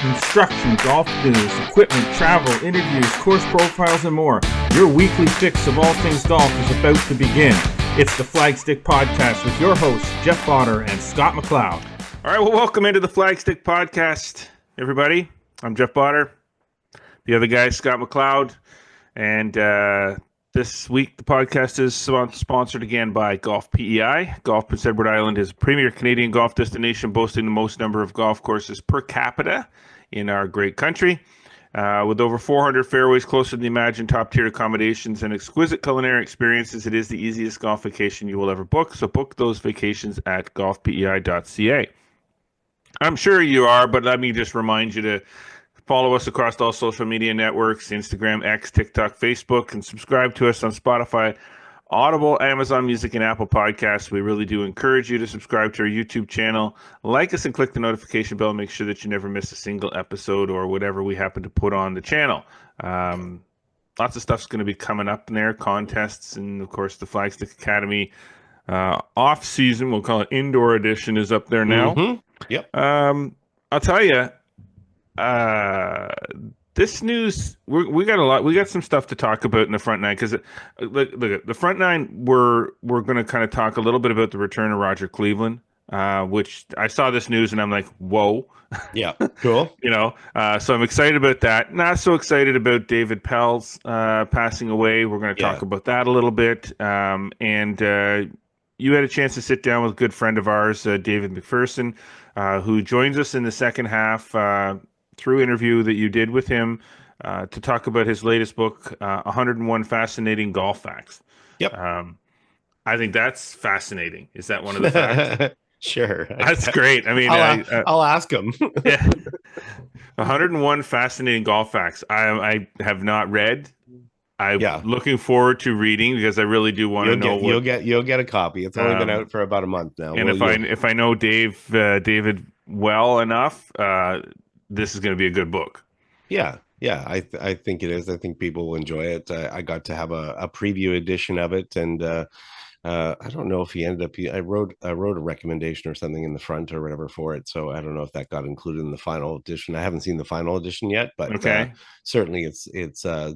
Instruction, golf news, equipment, travel, interviews, course profiles, and more. Your weekly fix of all things golf is about to begin. It's the Flagstick Podcast with your hosts, Jeff Potter and Scott McLeod. All right, well, welcome into the Flagstick Podcast, everybody. I'm Jeff Potter. The other guy is Scott McLeod. And this week, the podcast is sponsored again by Golf PEI. Golf Prince Edward Island is a premier Canadian golf destination boasting the most number of golf courses per capita in our great country. With over 400 fairways, closer than the imagined top-tier accommodations and exquisite culinary experiences, it is the easiest golf vacation you will ever book. So book those vacations at golfpei.ca. I'm sure you are, but let me just remind you to follow us across all social media networks, Instagram, X, TikTok, Facebook, and subscribe to us on Spotify, Audible, Amazon Music, and Apple Podcasts. We really do encourage you to subscribe to our YouTube channel, like us, and click the notification bell. Make sure that you never miss a single episode or whatever we happen to put on the channel. Lots of stuff's going to be coming up in there, contests, and of course the Flagstick Academy off season, we'll call it indoor edition, is up there now. Mm-hmm. Yep. I'll tell you, this news, we got some stuff to talk about in the front nine, because look at the front nine. We're going to kind of talk a little bit about the return of Roger Cleveland, which I saw this news and I'm like, whoa. Yeah, cool. So I'm excited about that. Not so excited about David Pelz passing away. We're going to talk about that a little bit. And you had a chance to sit down with a good friend of ours, David McPherson, who joins us in the second half through interview that you did with him to talk about his latest book, 101 Fascinating Golf Facts. Yep. I think that's fascinating. Is that one of the facts? Sure. That's great. I mean, I'll ask him. Yeah. 101 Fascinating Golf Facts. I have not read. I'm looking forward to reading because I really do want to know. You'll get a copy. It's only been out for about a month now. And if I know David well enough, this is going to be a good book. Yeah, I think it is. I think people will enjoy it. I got to have a preview edition of it, and I don't know if he ended up. I wrote a recommendation or something in the front or whatever for it, so I don't know if that got included in the final edition. I haven't seen the final edition yet, but certainly it's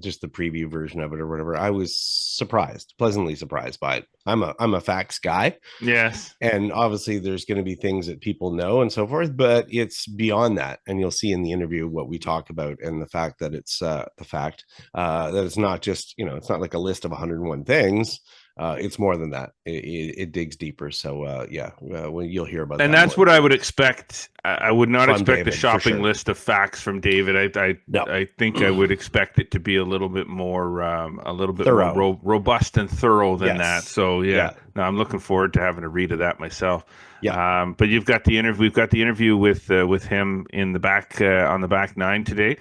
just the preview version of it or whatever. I was pleasantly surprised by it. I'm a facts guy. Yes, and obviously there's going to be things that people know and so forth, but it's beyond that. And you'll see in the interview what we talk about, and the fact that it's that it's not just it's not like a list of 101 things. It's more than that. It digs deeper. So when you'll hear about that. And that's what I would expect. I would not expect David, a shopping list of facts from David. I think I would expect it to be a little bit more more robust and thorough than that. So no, I'm looking forward to having a read of that myself. Yeah. But you've got the interview. We've got the interview with him in the back on the back nine today.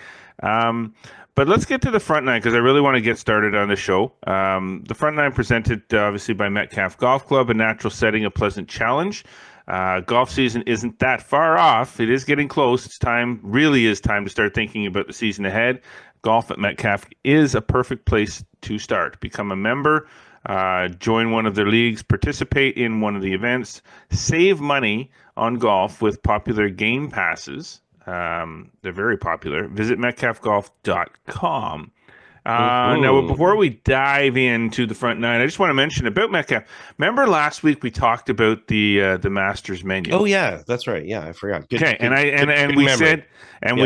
But let's get to the front nine because I really want to get started on the show. The front nine presented obviously by Metcalfe Golf Club, a natural setting, a pleasant challenge. Golf season isn't that far off. It is getting close. It's really is time to start thinking about the season ahead. Golf at Metcalfe is a perfect place to start. Become a member, join one of their leagues, participate in one of the events, save money on golf with popular game passes. They're very popular. Visit metcalfegolf.com. Now, before we dive into the front nine, I just want to mention about Metcalfe. Remember last week we talked about the Masters menu. Oh yeah, that's right. Yeah, I forgot. We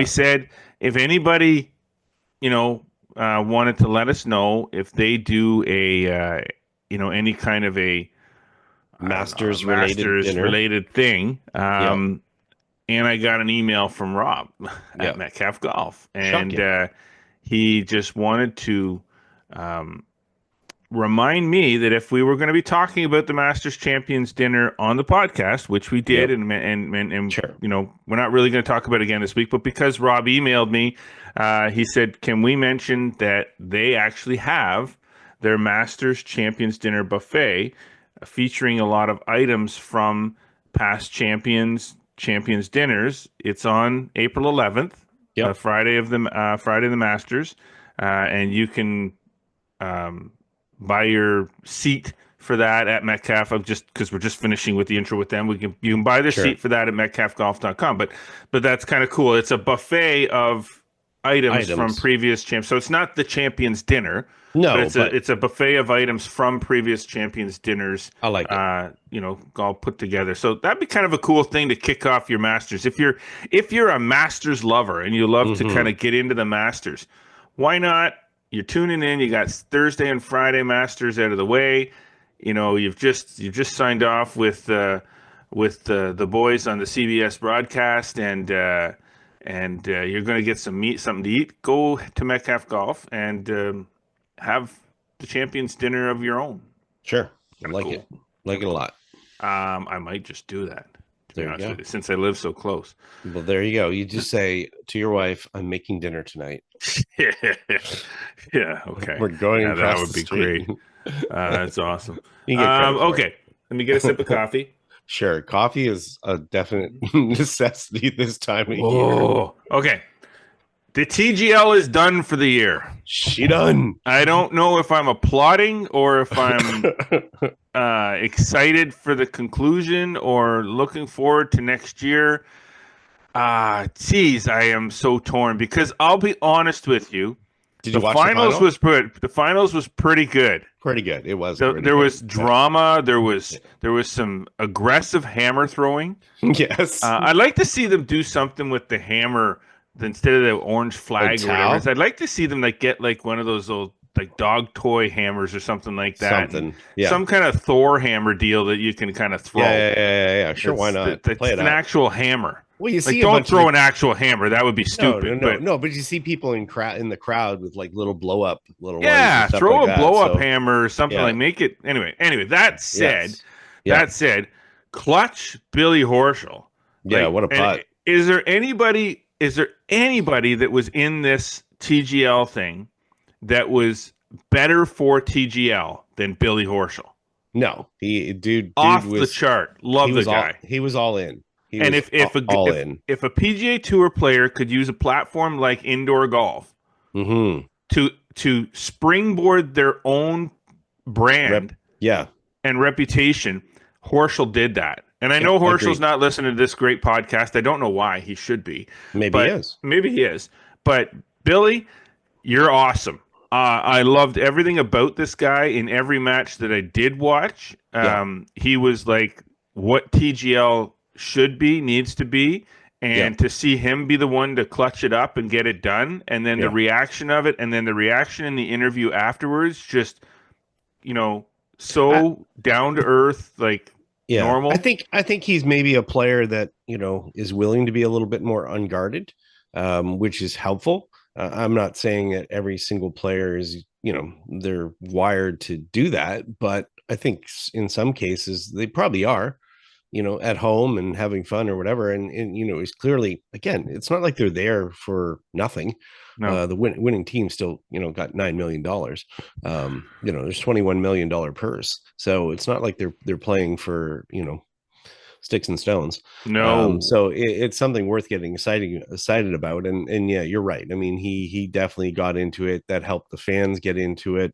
said if anybody wanted to let us know if they do a any kind of a Masters related thing. And I got an email from Rob at Metcalfe Golf, and he just wanted to remind me that if we were going to be talking about the Masters Champions Dinner on the podcast, which we did, and sure. We're not really going to talk about it again this week, but because Rob emailed me, he said, can we mention that they actually have their Masters Champions Dinner buffet featuring a lot of items from past champions dinners. It's on April 11th, Friday of the Masters, and you can buy your seat for that at Metcalf. I'm just because we're just finishing with the intro with them. You can buy the Sure. seat for that at metcalfgolf.com. But that's kind of cool. It's a buffet of items from previous champs. So it's not the champions dinner. No, it's a buffet of items from previous champions dinners. I like it. All put together. So that'd be kind of a cool thing to kick off your Masters. If you're a Masters lover and you love to kind of get into the Masters, why not? You're tuning in. You got Thursday and Friday Masters out of the way. You've just signed off with the boys on the CBS broadcast, and you're going to get something to eat. Go to Metcalf Golf and have the champions dinner of your own. Sure. I like it. Like it a lot. I might just do that, to be honest with you, since I live so close. Well, there you go. You just say to your wife, I'm making dinner tonight. Yeah, okay. We're going across that would the be street. great. That's awesome. Okay. Let me get a sip of coffee. Sure. Coffee is a definite necessity this time of year. Okay. The TGL is done for the year. She done. I don't know if I'm applauding or if I'm excited for the conclusion or looking forward to next year. Geez, I am so torn because I'll be honest with you. Did you watch the final? The finals was pretty good. Pretty good. It was. There was drama. There was some aggressive hammer throwing. Yes. I'd like to see them do something with the hammer instead of the orange flag or whatever. I'd like to see them get one of those old dog toy hammers or something like that. Some kind of Thor hammer deal that you can kind of throw. Yeah. Sure, why not? It's an actual hammer. Well, you see, don't throw an actual hammer. That would be stupid. But you see people in the crowd with little blow up ones. Yeah, throw a blow up hammer or something make it. Anyway. That said, clutch Billy Horschel. Yeah, what a putt. Is there anybody that was in this TGL thing that was better for TGL than Billy Horschel? No, dude off was the chart. Love the guy. He was all in. If a PGA Tour player could use a platform like indoor golf to springboard their own brand and reputation, Horschel did that. And I know Horschel's not listening to this great podcast. I don't know why. He should be. Maybe he is. But Billy, you're awesome. I loved everything about this guy in every match that I did watch. He was like what TGL needs to be, and to see him be the one to clutch it up and get it done, and then the reaction of it, and then the reaction in the interview afterwards, just so down to earth, normal. I think he's maybe a player that is willing to be a little bit more unguarded, which is helpful. I'm not saying that every single player is they're wired to do that, but I think in some cases they probably are. At home and having fun or whatever. And he's clearly, again, it's not like they're there for nothing. No. The winning team still, got $9 million. There's $21 million purse. So it's not like they're playing for, sticks and stones. No. So it's something worth getting excited about. And yeah, you're right. I mean, he definitely got into it. That helped the fans get into it.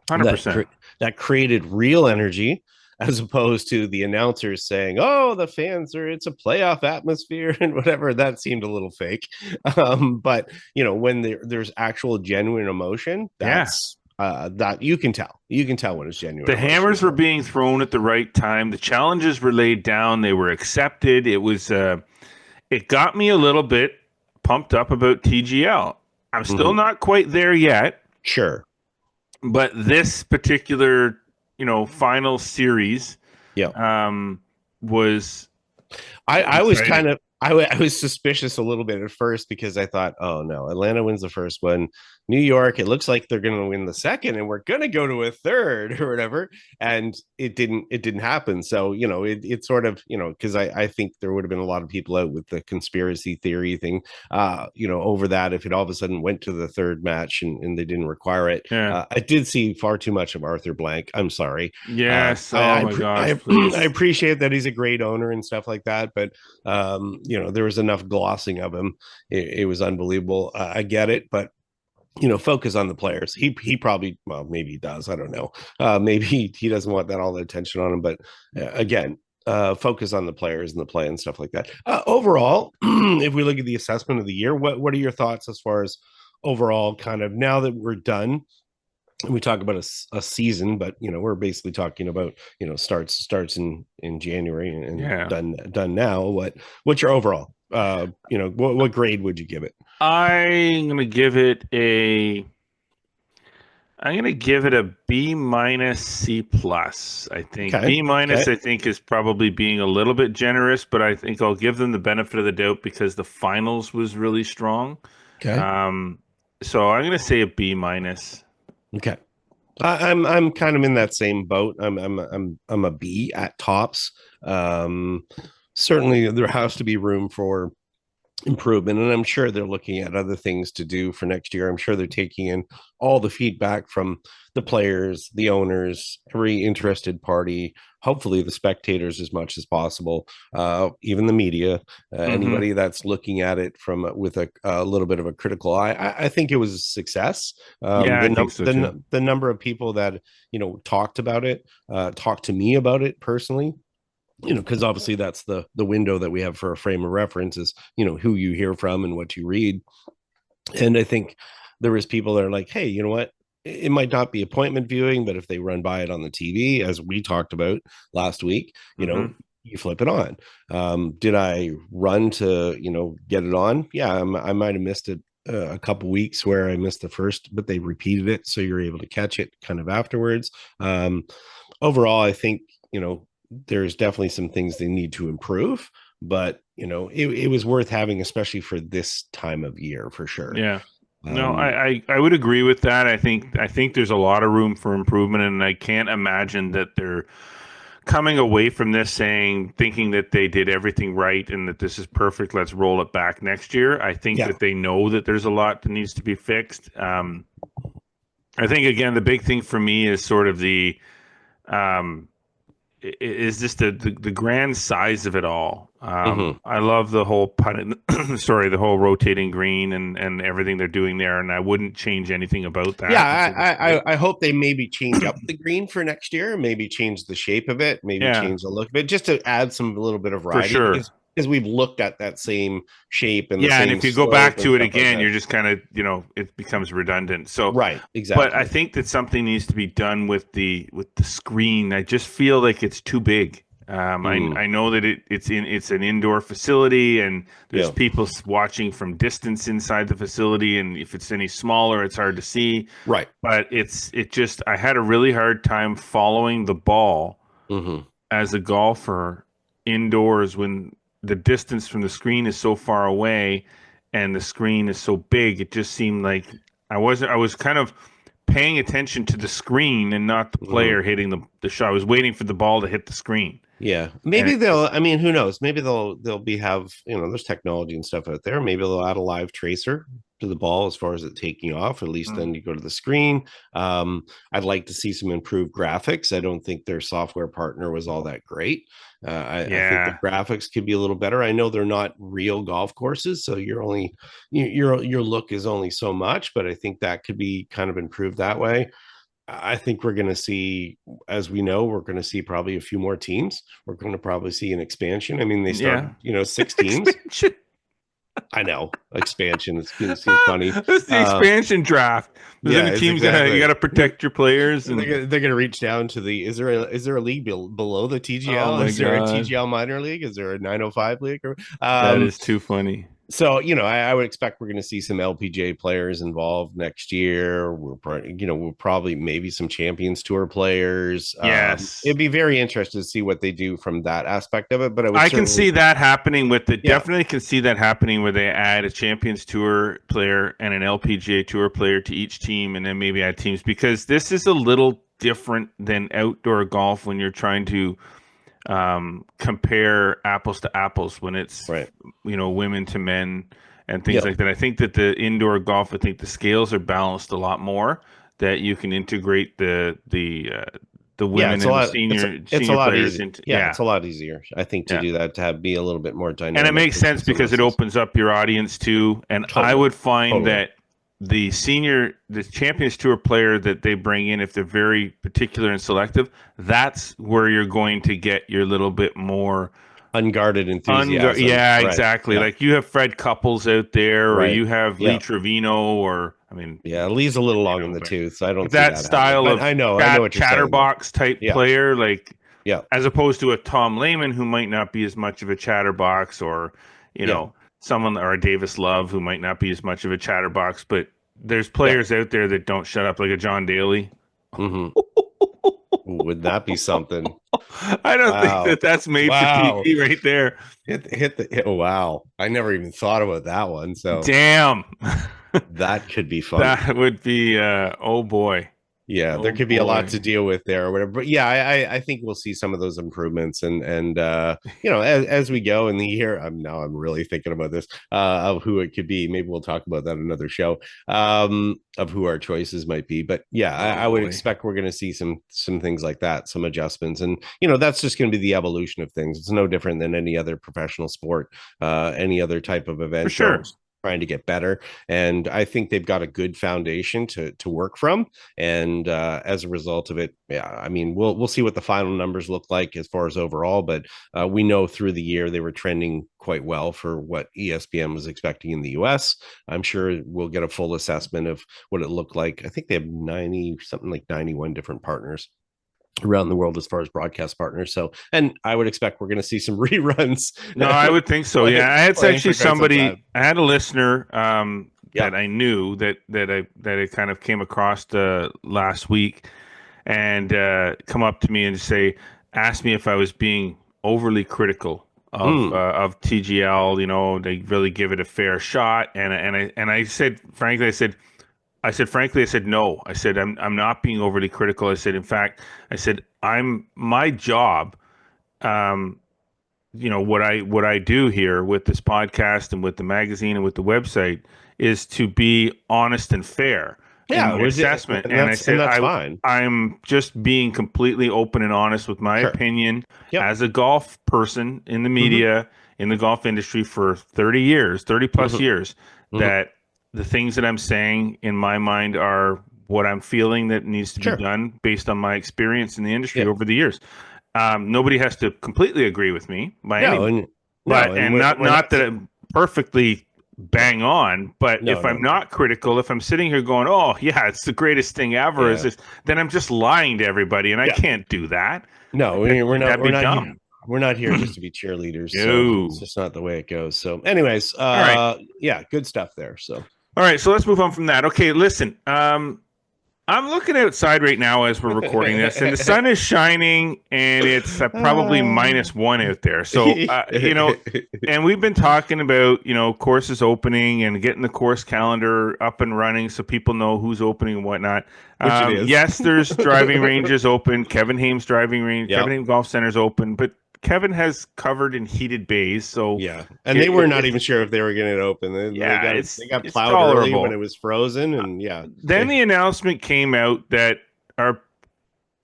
100%. That created real energy, as opposed to the announcers saying, "Oh, the fans it's a playoff atmosphere," and whatever. That seemed a little fake. But when there's actual genuine emotion, that's that you can tell. You can tell when it's genuine. The hammers were being thrown at the right time. The challenges were laid down. They were accepted. It was. It got me a little bit pumped up about TGL. I'm still not quite there yet. Sure. But this particular final series was I was kind of I was suspicious a little bit at first because I thought, oh no, Atlanta wins the first one. New York, it looks like they're going to win the second, and we're going to go to a third or whatever. And it didn't happen. So, it sort of, because I think there would have been a lot of people out with the conspiracy theory thing, over that if it all of a sudden went to the third match and they didn't require it. Yeah. I did see far too much of Arthur Blank. I'm sorry. Yes. My gosh. I appreciate that he's a great owner and stuff like that, but there was enough glossing of him. It was unbelievable. I get it, but focus on the players. He probably, well, maybe he does. I don't know. Maybe he doesn't want that all the attention on him. But again, focus on the players and the play and stuff like that. Overall, if we look at the assessment of the year, what are your thoughts as far as overall kind of now that we're done? And we talk about a season, but we're basically talking about starts in January and Yeah. done now. What's your overall? What grade would you give it? I'm gonna give it a B minus C plus. I think Okay. B minus Okay. I think is probably being a little bit generous, but I think I'll give them the benefit of the doubt because the finals was really strong. Okay. Um, so I'm gonna say a B minus. Okay. I'm kind of in that same boat. I'm a B at tops. Um, Certainly there has to be room for improvement, and I'm sure they're looking at other things to do for next year. I'm sure they're taking in all the feedback from the players, the owners, every interested party, hopefully the spectators as much as possible, even the media, Mm-hmm. anybody that's looking at it from with a little bit of a critical eye. I think it was a success. Yeah, I think so too. The number of people that talked about it, talked to me about it personally, because obviously that's the window that we have for a frame of reference is who you hear from and what you read. And I think there was people that are like, hey, you know what, it might not be appointment viewing, but if they run by it on the TV, as we talked about last week, Mm-hmm. you flip it on. Did I run to get it on? Yeah, I might have missed it a couple weeks where I missed the first, but they repeated it, so you're able to catch it kind of afterwards. Overall, I think there's definitely some things they need to improve, but it was worth having, especially for this time of year, for sure. Yeah. No, um I would agree with that. I think there's a lot of room for improvement, and I can't imagine that they're coming away from this thinking that they did everything right and that this is perfect. Let's roll it back next year. I think yeah. that they know that there's a lot that needs to be fixed. I think again the big thing for me is sort of the um, is just the grand size of it all. Hmm. I love the whole sorry, the whole rotating green and everything they're doing there, and I wouldn't change anything about Yeah, that. I think it's great. I hope they maybe change up the green for next year, maybe change the shape of it, maybe Yeah, change the look of it, just to add some little bit of for variety, sure. because we've looked at that same shape and the Yeah, and same if you go slope back and to it stuff like again, that. you're just kind of, it becomes redundant. So, Right, but I exactly. think that something needs to be done with the screen. I just feel like it's too big. Mm, I know that it's an indoor facility and there's yeah. people watching from distance inside the facility, and if it's any smaller, it's hard to see. Right. But it just I had a really hard time following the ball Hmm. as a golfer indoors when the distance from the screen is so far away and the screen is so big. It just seemed like I was kind of paying attention to the screen and not the Hmm. player hitting the shot. I was waiting for the ball to hit the screen. Yeah, And maybe they'll. I mean, who knows? Maybe they'll be have there's technology and stuff out there. Maybe they'll add a live tracer to the ball as far as it taking off. At least then you go to the screen. I'd like to see some improved graphics. I don't think their software partner was all that great. I think the yeah. graphics could be a little better. I know they're not real golf courses, so you're only your look is only so much. But I think that could be kind of improved that way. I think we're going to see, as we know, we're going to see probably a few more teams. We're going to probably see an expansion. I mean, they Yeah. started, six teams. Expansion. I know expansion. It seems funny. That's the expansion draft. There's Yeah, any it's teams that you got exactly. to protect your players and They're gonna reach down to the. Is there a league below the oh TGL? my Is there a god. TGL minor league? Is there a 905 league? That is too funny. So I would expect we're going to see some LPGA players involved next year. We'll probably maybe some Champions Tour players. It'd Yes. be very interesting to see what they do from that aspect of it. But I would I can certainly, see that happening with the yeah. definitely can see that happening where they add a Champions Tour player and an LPGA Tour player to each team, and then maybe add teams because this is a little different than outdoor golf when you're trying to compare apples to apples when it's Right. women to men and things Yep. like that. I think that the indoor golf, I think the scales are balanced a lot more. That you can integrate the Yeah, women it's a and the lot. It's a senior lot players easy. into Yeah, it's a lot easier, I think, to yeah. do that, to have be a little bit more And it dynamic makes sense versus some of because those it things. opens up your audience too. And I Totally. would find Totally. that the Champions Tour player that they bring in, if they're very particular and selective, that's where you're going to get your little bit more unguarded enthusiasm. yeah, Right. exactly. Yeah. Like you have Fred Couples out there, or Right. you have Lee Yeah. Trevino, or I mean, Yeah. Lee's a little long in the but tooth, so I don't see that that happening. style But of I know what you're saying though. chatterbox type Yeah. player, like Yeah. as opposed to a Tom Lehman who might not be as much of a chatterbox, or Yeah. someone, or a Davis Love who might not be as much of a chatterbox. But there's Yeah. players out there that don't shut up, like a John Daly. Mm-hmm. Would that be something? I don't think Wow. that's made for Wow. TV right there. Oh, wow. I never even thought about that one. So Damn. that could be fun. That would be oh boy. Yeah, there Oh could be a lot boy. to deal with there or whatever. But yeah, I think we'll see some of those improvements and as we go in the year, I'm really thinking about this of who it could be. Maybe we'll talk about that another show of who our choices might be. But yeah, Oh I would boy. expect we're going to see some things like that, some adjustments, and that's just going to be the evolution of things. It's no different than any other professional sport, any other type of event. For sure. Trying to get better, and I think they've got a good foundation to work from. And as a result of it, yeah, I mean, we'll see what the final numbers look like as far as overall, but we know through the year they were trending quite well for what ESPN was expecting in the US. I'm sure we'll get a full assessment of what it looked like. I think they have 91 different partners around the world as far as broadcast partners. So, and I would expect we're going to see some reruns. No, I would think so. Yeah, I had actually somebody. I had a listener that I knew that I kind of came across last week, and come up to me and ask me if I was being overly critical of TGL. They really give it a fair shot, and I said frankly, I said no. I said I'm not being overly critical. I said, in fact, I said my job. What I do here with this podcast and with the magazine and with the website is to be honest and fair in my assessment. And I said, that's fine. I'm just being completely open and honest with my opinion as a golf person in the media, in the golf industry for 30 plus years, that the things that I'm saying in my mind are what I'm feeling that needs to be done based on my experience in the industry over the years. Nobody has to completely agree with me by any means, not that I'm perfectly bang on, but if I'm not critical, if I'm sitting here going, "Oh yeah, it's the greatest thing ever," then I'm just lying to everybody, and I can't do that. No, we're not here just to be cheerleaders. So it's just not the way it goes. So, anyways, all right, yeah, good stuff there. So, all right, so let's move on from that. Okay, listen, I'm looking outside right now as we're recording this, and the sun is shining, and it's probably -1 out there. So, and we've been talking about, courses opening and getting the course calendar up and running so people know who's opening and whatnot. Yes, there's driving ranges open. Kevin Hames driving range, Kevin Hames Golf Center is open, but Kevin has covered in heated bays, so and they were not even sure if they were going to open. They got plowed early when it was frozen, and Then the announcement came out that our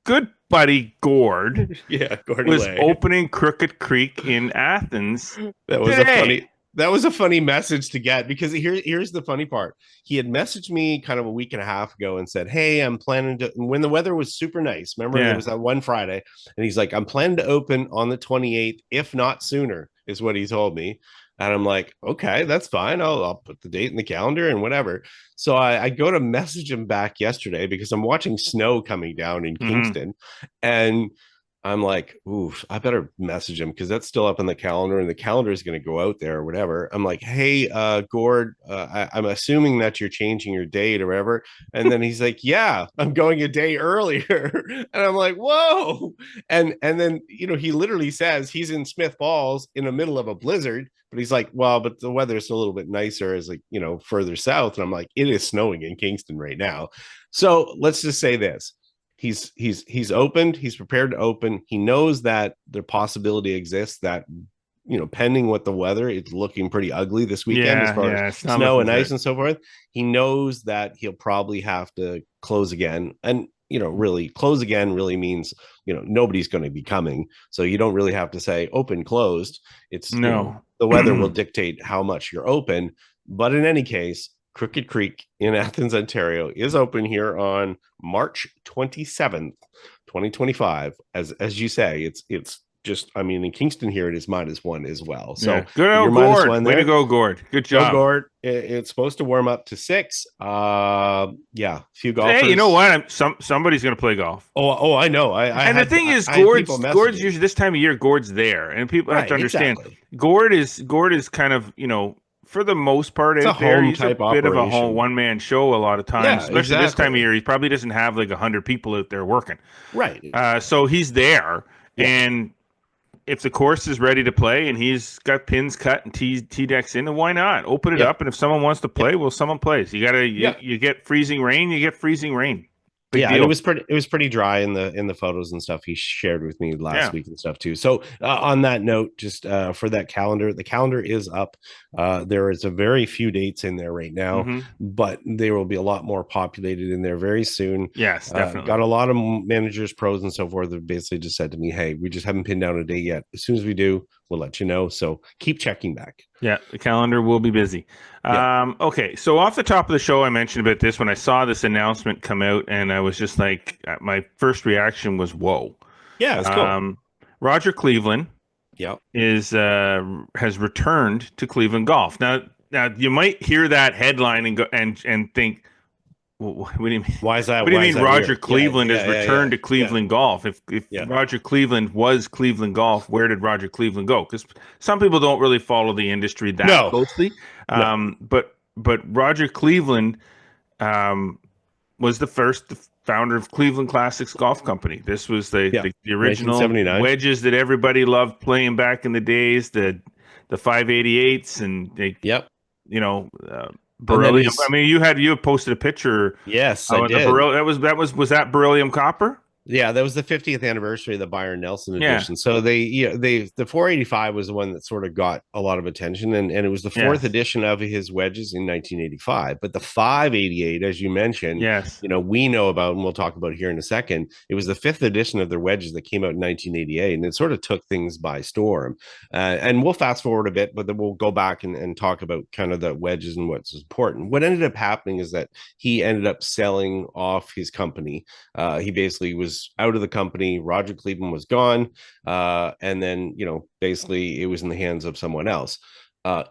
good buddy Gord, was opening Crooked Creek in Athens. That was today. That was a funny message to get, because here's the funny part. He had messaged me kind of a week and a half ago and said, "Hey, I'm planning to," when the weather was super nice. Remember, it was that one Friday, and he's like, "I'm planning to open on the 28th, if not sooner," is what he told me. And I'm like, "Okay, that's fine. I'll put the date in the calendar and whatever." So I go to message him back yesterday because I'm watching snow coming down in Kingston, and I'm like, oof, I better message him because that's still up on the calendar and the calendar is going to go out there or whatever. I'm like, "Hey, Gord, I'm assuming that you're changing your date or whatever." And then he's like, "Yeah, I'm going a day earlier." And I'm like, "Whoa." And then, he literally says he's in Smith Falls in the middle of a blizzard, but he's like, "Well, but the weather's a little bit nicer as further south." And I'm like, "It is snowing in Kingston right now." So let's just say this. He's opened, he's prepared to open. He knows that the possibility exists that, pending what the weather, it's looking pretty ugly this weekend as far as snow and ice and so forth. He knows that he'll probably have to close again. And, really close again really means, nobody's going to be coming. So you don't really have to say open, closed. It's the weather will dictate how much you're open. But in any case, Crooked Creek in Athens, Ontario, is open here on March 27th, 2025. As you say, it's just, I mean, in Kingston here, it is -1 as well. Yeah. So Good you're old Gord. -1 Way to there. go, Gord. Good Go job. Gord. It's supposed to warm up to 6. Yeah, a few Hey, you know golfers. what? Somebody's going to play golf. Oh, I know. And the thing is, I had people Gord's messaging. usually this time of year. Gord's there, and people have to Right, understand. exactly. Gord is kind of, for the most part It's a out there. home He's a type bit of a whole operation. one man show a lot of times, Yeah, especially this time of exactly. year. He probably doesn't have like 100 people out there working. Right. So he's there, Yeah. and if the course is ready to play and he's got pins cut and tee decks in, then why not open it Yep. up? And if someone wants to play, Yep. well, someone plays. Yeah. You get freezing rain, you get freezing rain. Big Yeah, and deal. it was pretty dry in the photos and stuff he shared with me last Yeah. week and stuff too. So on that note, just for that calendar, the calendar is up. There is a very few dates in there right now, Mm-hmm. but there will be a lot more populated in there very soon. Yes, definitely. Got a lot of managers, pros, and so forth that basically just said to me, "Hey, we just haven't pinned down a date yet. As soon as we do, we'll let you know." So keep checking back. Yeah, the calendar will be busy. Yeah, Okay, so off the top of the show, I mentioned about this when I saw this announcement come out, and I was just like, my first reaction was, "Whoa!" yeah, it's cool. Roger Cleveland Yeah, is has returned to Cleveland Golf. Now you might hear that headline and go and think, what do you mean? why is that? What do you Why is mean that Roger weird? Yeah, Cleveland has returned to yeah, Cleveland Golf? If yeah. Roger Cleveland was Cleveland Golf, where did Roger Cleveland go? Because some people don't really follow the industry that No, closely. no. But Roger Cleveland um, was the founder of Cleveland Classics Golf Company. This was Yeah, the original 1979. wedges that everybody loved playing back in the days. The 588s and they, Yep. And then beryllium. I his mean, you had posted a picture yes, I of the did. beryllium. Was that beryllium copper? Yeah, that was the 50th anniversary of the Byron Nelson Yeah. edition. So the 485 was the one that sort of got a lot of attention, and it was the fourth Yes. edition of his wedges in 1985. But the 588, as you mentioned, Yes. we know about, and we'll talk about here in a second. It was the fifth edition of their wedges that came out in 1988, and it sort of took things by storm. And we'll fast forward a bit, but then we'll go back and talk about kind of the wedges and what's important. What ended up happening is that he ended up selling off his company. He basically was out of the company. Roger Cleveland was gone. And then, basically it was in the hands of someone else.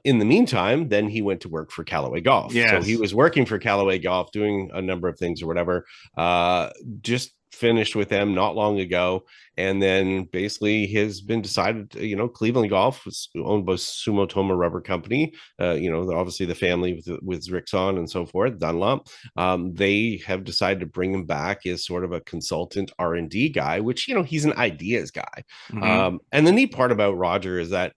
In the meantime, then he went to work for Callaway Golf. Yes. So he was working for Callaway Golf, doing a number of things or whatever. Just finished with them not long ago, and then basically has been decided. Cleveland Golf was owned by Sumitomo Rubber Company. Obviously the family with Rixon and so forth, Dunlop. They have decided to bring him back as sort of a consultant R&D guy, which he's an ideas guy. Mm-hmm. And the neat part about Roger is that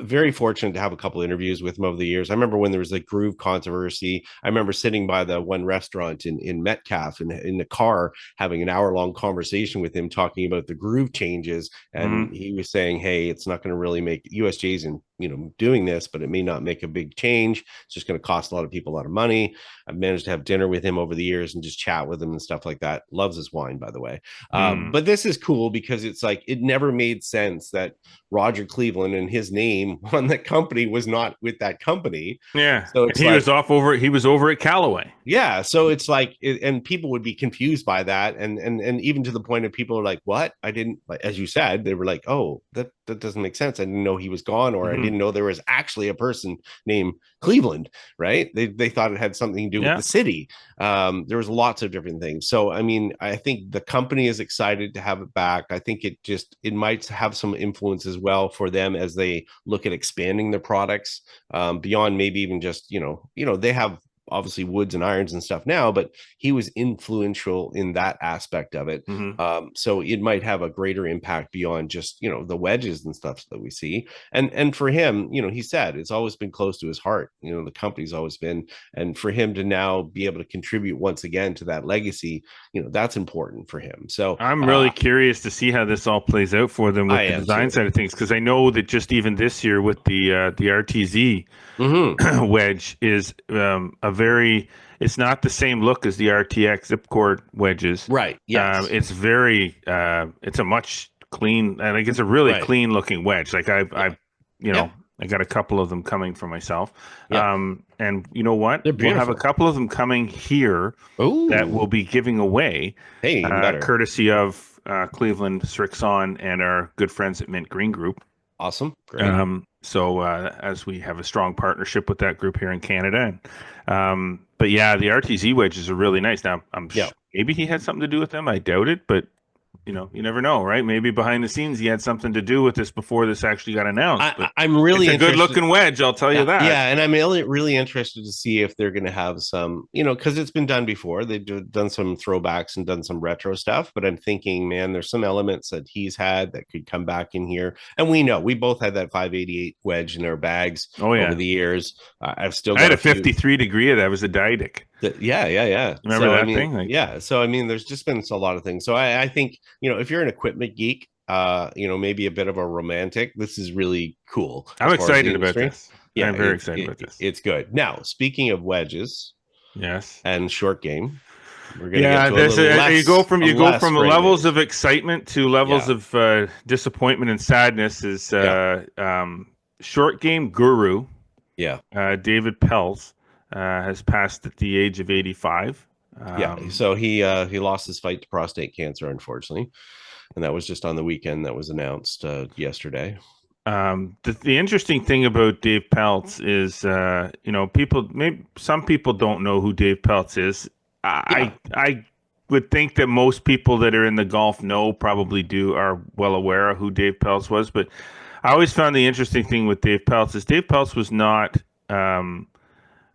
very fortunate to have a couple interviews with him over the years. I remember when there was a groove controversy. I remember sitting by the one restaurant in Metcalf in the car having an hour-long conversation with him talking about the groove changes. And Mm-hmm. he was saying, hey, it's not going to really make USJ's in doing this, but it may not make a big change. It's just going to cost a lot of people a lot of money. I've managed to have dinner with him over the years and just chat with him and stuff like that. Loves his wine, by the way. But this is cool because it's like it never made sense that Roger Cleveland and his name on that company was not with that company. Yeah. So And he was over at Callaway. Yeah, so it's like, and people would be confused by that, and even to the point of people are like, "What? I didn't." Like, as you said, they were like, "Oh, that doesn't make sense. I didn't know he was gone, or I didn't know there was actually a person named Cleveland." Right? They thought it had something to do with the city. There was lots of different things. So, I mean, I think the company is excited to have it back. I think it might have some influence as well for them as they look at expanding their products beyond maybe even just they have obviously woods and irons and stuff now, but he was influential in that aspect of it. So it might have a greater impact beyond just the wedges and stuff that we see. And for him, he said it's always been close to his heart. The company's always been, and for him to now be able to contribute once again to that legacy, that's important for him. So I'm really curious to see how this all plays out for them with the design side of things, because I know that just even this year with the RTZ wedge is it's not the same look as the RTX Zipcord wedges. Right. Yes. It's it's a much clean, I think it's a really clean looking wedge. Like I got a couple of them coming for myself. Yeah, And you know what? they're We'll have a beautiful. couple of them coming here that we'll Oh, be giving away, hey, even better. courtesy of Cleveland Strixon and our good friends at Mint Green Group. Awesome, great. So as we have a strong partnership with that group here in Canada, but yeah, the RTZ wedges are really nice. Now, Yeah. maybe he had something to do with them. I doubt it, but you never know, right? Maybe behind the scenes he had something to do with this before this actually got announced. But I'm it's really a good interested. looking wedge, I'll tell you Yeah, that. yeah, and I'm really interested to see if they're going to have some, because it's been done before. They've done some throwbacks and done some retro stuff, but I'm thinking, man, there's some elements that he's had that could come back in here. And we both had that 588 wedge in our bags Oh over yeah, the years. I've still I had got a a few. 53 degree of that. It was a Diadic. Yeah. Remember So I that mean, thing? Like, yeah. So I mean, there's just been a lot of things. So I think, if you're an equipment geek, maybe a bit of a romantic, this is really cool I'm as far as the excited about industry. this. Yeah, I'm very excited about this. it's good. Now, speaking of wedges Yes. and short game, we're gonna get Yeah, to a little you go less from great levels news. of excitement to levels Yeah, of disappointment and sadness. Is yeah, short game guru yeah, David Pelz has passed at the age of 85. yeah. So he lost his fight to prostate cancer, unfortunately, and that was just on the weekend. That was announced yesterday. The interesting thing about Dave Pelz is, people, maybe some people don't know who Dave Pelz is. Yeah, I would think that most people that are in the golf probably are well aware of who Dave Pelz was. But I always found the interesting thing with Dave Pelz is Dave Pelz was not,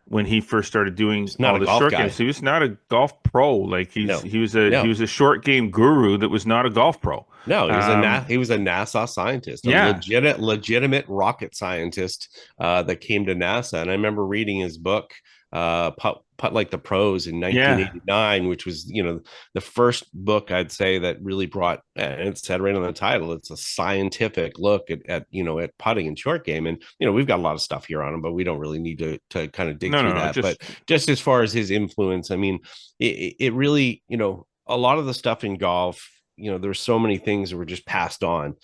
when he first started doing he's not all a the golf short games. guy. He was not a golf pro. Like No, he no. was a short game guru that was not a golf pro. No, Um, he was a NASA scientist, a yeah, legitimate rocket scientist that came to NASA. And I remember reading his book, Putt Like the Pros, in yeah. 1989, which was the first book I'd say that really brought. And it said right on the title, it's a scientific look at putting and short game. And we've got a lot of stuff here on him, but we don't really need to kind of dig No, through no, that. But just just as far as his influence, I mean, it really a lot of the stuff in golf, there's so many things that were just passed on,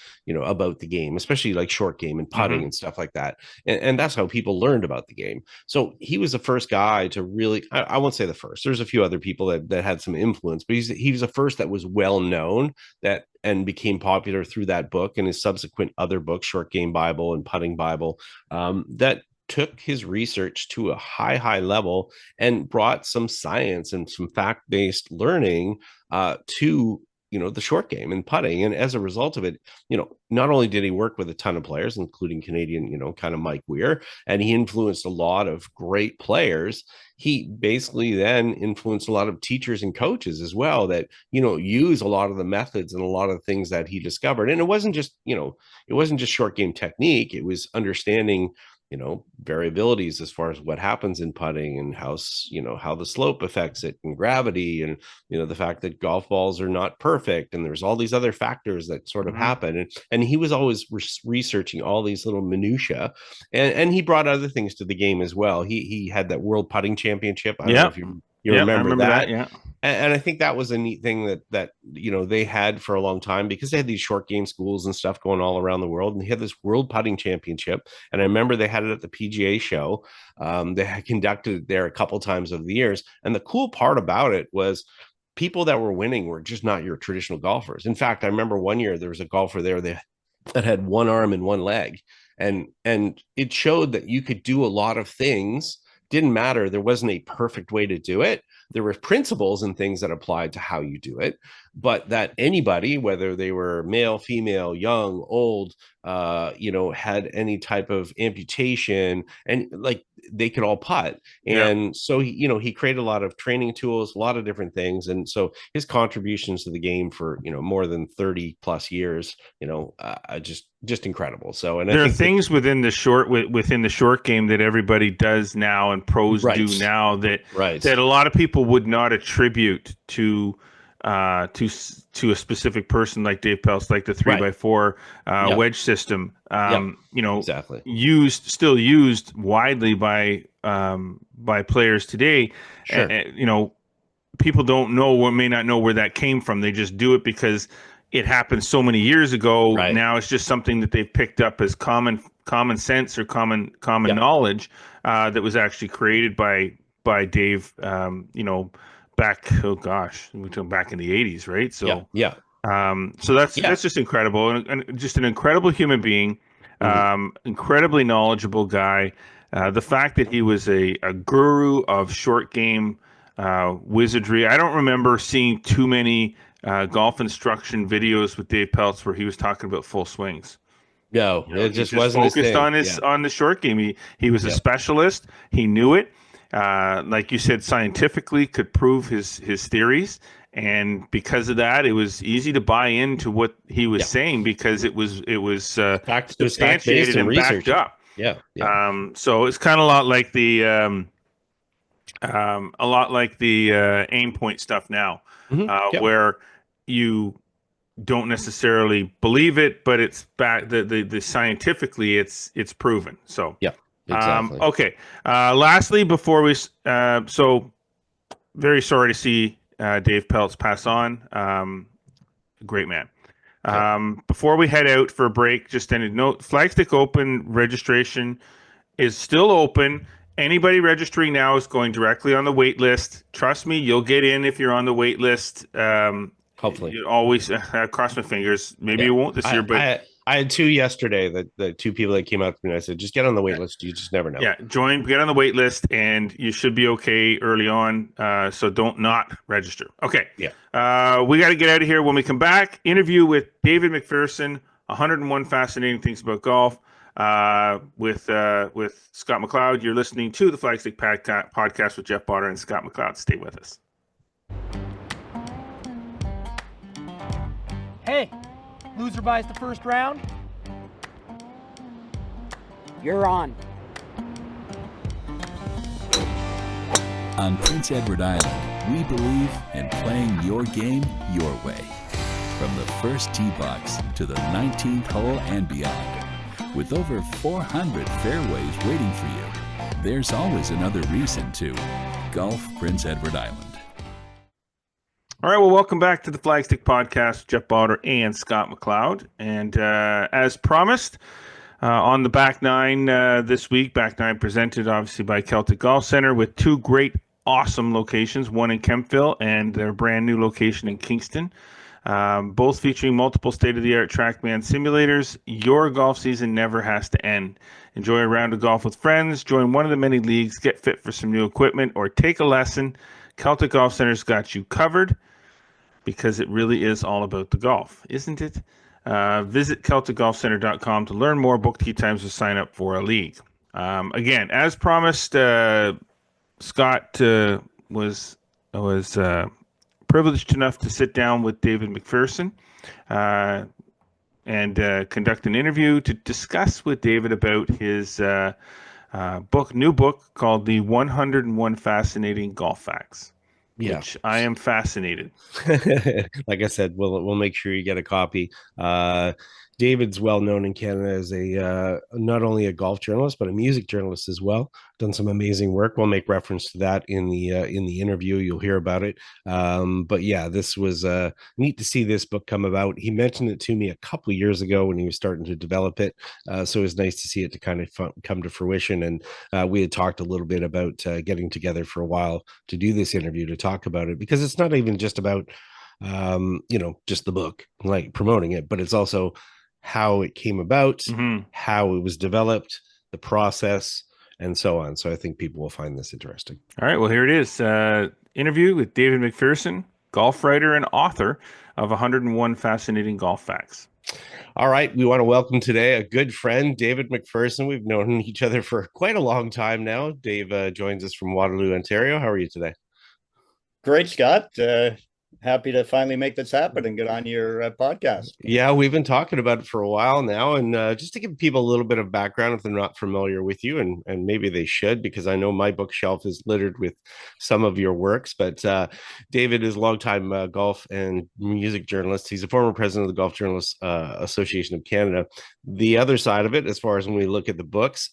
about the game, especially like short game and putting mhm. and stuff like that. And that's how people learned about the game. So he was the first guy to really, I won't say the first, there's a few other people that had some influence, but he was the first that was well known that and became popular through that book and his subsequent other books, Short Game Bible and Putting Bible, that took his research to a high level and brought some science and some fact-based learning to the short game and putting. And as a result of it, not only did he work with a ton of players, including Canadian, kind of Mike Weir, and he influenced a lot of great players, he basically then influenced a lot of teachers and coaches as well that use a lot of the methods and a lot of things that he discovered. And it wasn't just short game technique, it was understanding variabilities as far as what happens in putting and how the slope affects it and gravity and the fact that golf balls are not perfect and there's all these other factors that sort of Mhm. happen. And he was always researching all these little minutia, and he brought other things to the game as well. He had that world putting championship. I don't know Yeah, if you yeah, I remember remember that. that. Yeah, And I think that was a neat thing that they had for a long time, because they had these short game schools and stuff going all around the world, and they had this world putting championship. And I remember they had it at the PGA show. They had conducted it there a couple times over the years, and the cool part about it was people that were winning were just not your traditional golfers. In fact, I remember one year there was a golfer there that had one arm and one leg, and it showed that you could do a lot of things. Didn't matter, there wasn't a perfect way to do it. There were principles and things that applied to how you do it, but that anybody, whether they were male, female, young, old, had any type of amputation, and like they could all putt. yeah. And so he created a lot of training tools, a lot of different things. And so his contributions to the game for more than 30 plus years, just incredible. So, and I There are think that, things within the short game that everybody does now and pros right, do now that right, a lot of people would not attribute to to a specific person like Dave Pelz, like the three right, by four yep, wedge system. yep, exactly, Still used widely by players today. sure, People don't know or may not know where that came from. They just do it because it happened so many years ago. right, Now it's just something that they've picked up as common sense or common Yeah. knowledge that was actually created by Dave. Back, oh gosh, we're talking back in the 80s, right? Yeah. So Yeah. so Yeah. that's just incredible, and just an incredible human being, Mhm. incredibly knowledgeable guy. The fact that he was a guru of short game wizardry. I don't remember seeing too many golf instruction videos with Dave Pelz where he was talking about full swings. No, You know, it he just just wasn't his focused thing. on his Yeah. on the short game. He was a Yeah. specialist. He knew it. Like you said, scientifically could prove his theories, and because of that, it was easy to buy into what he was Yeah. saying because it was It was fact based substantiated and and backed research. up. Yeah. Yeah. So it's kind of a lot like the aim point stuff now, Yeah. where you don't necessarily believe it, but it's back the scientifically it's proven. So Yeah. Exactly. okay. Lastly, before so very sorry to see Dave Pelz pass on. Great man. Okay. Before we head out for a break, just a note: Flagstick Open registration is still open. Anybody registering now is going directly on the wait list. Trust me, you'll get in if you're on the wait list. Hopefully. You always cross my fingers. Maybe Yeah. you won't this year, but I had two yesterday that the two people that came out to me and I said, just get on the wait list. You just never know. yeah, get on the wait list, and you should be okay early on. So don't not register. Okay. Yeah. We got to get out of here. When we come back, interview with David McPherson, 101 fascinating things about golf. With Scott McLeod. You're listening to the Flagstick podcast with Jeff Botter and Scott McLeod. Stay with us. Hey, loser buys the first round. You're on. On Prince Edward Island, we believe in playing your game your way. From the first tee box to the 19th hole and beyond. With over 400 fairways waiting for you, there's always another reason to golf Prince Edward Island. All right, well, welcome back to the Flagstick podcast with Jeff Botter and Scott McLeod. And as promised, on the back nine this week, back nine presented obviously by Celtic Golf Center with two great, awesome locations, one in Kempville and their brand new location in Kingston. Both featuring multiple state-of-the-art TrackMan simulators. Your golf season never has to end. Enjoy a round of golf with friends, join one of the many leagues, get fit for some new equipment, or take a lesson. Celtic Golf Center's got you covered because it really is all about the golf, isn't it? Visit CelticGolfCenter.com to learn more, book tee times, or sign up for a league. Again, as promised, Scott was privileged enough to sit down with David McPherson and conduct an interview to discuss with David about his new book called The 101 Fascinating Golf Facts. Yeah. Which I am fascinated. Like I said, we'll make sure you get a copy. David's well known in Canada as a not only a golf journalist but a music journalist as well. Done some amazing work. We'll make reference to that in the interview. You'll hear about it. But yeah, this was neat to see this book come about. He mentioned it to me a couple of years ago when he was starting to develop it. So it was nice to see it to kind of come to fruition. And we had talked a little bit about getting together for a while to do this interview to talk about it, because it's not even just about just the book, like promoting it, but it's also how it came about, how it was developed, the process, and so on. So I think people will find this interesting. All right, well, here it is. Interview with David McPherson, golf writer and author of 101 Fascinating Golf Facts. All right, we want to welcome today a good friend, David McPherson. We've known each other for quite a long time now. Dave joins us from Waterloo, Ontario. How are you today? Great, Scott. Happy to finally make this happen and get on your podcast. Yeah, we've been talking about it for a while now. And just to give people a little bit of background if they're not familiar with you, and maybe they should, because I know my bookshelf is littered with some of your works. But David is a longtime golf and music journalist. He's a former president of the Golf Journalists Association of Canada. The other side of it, as far as when we look at the books,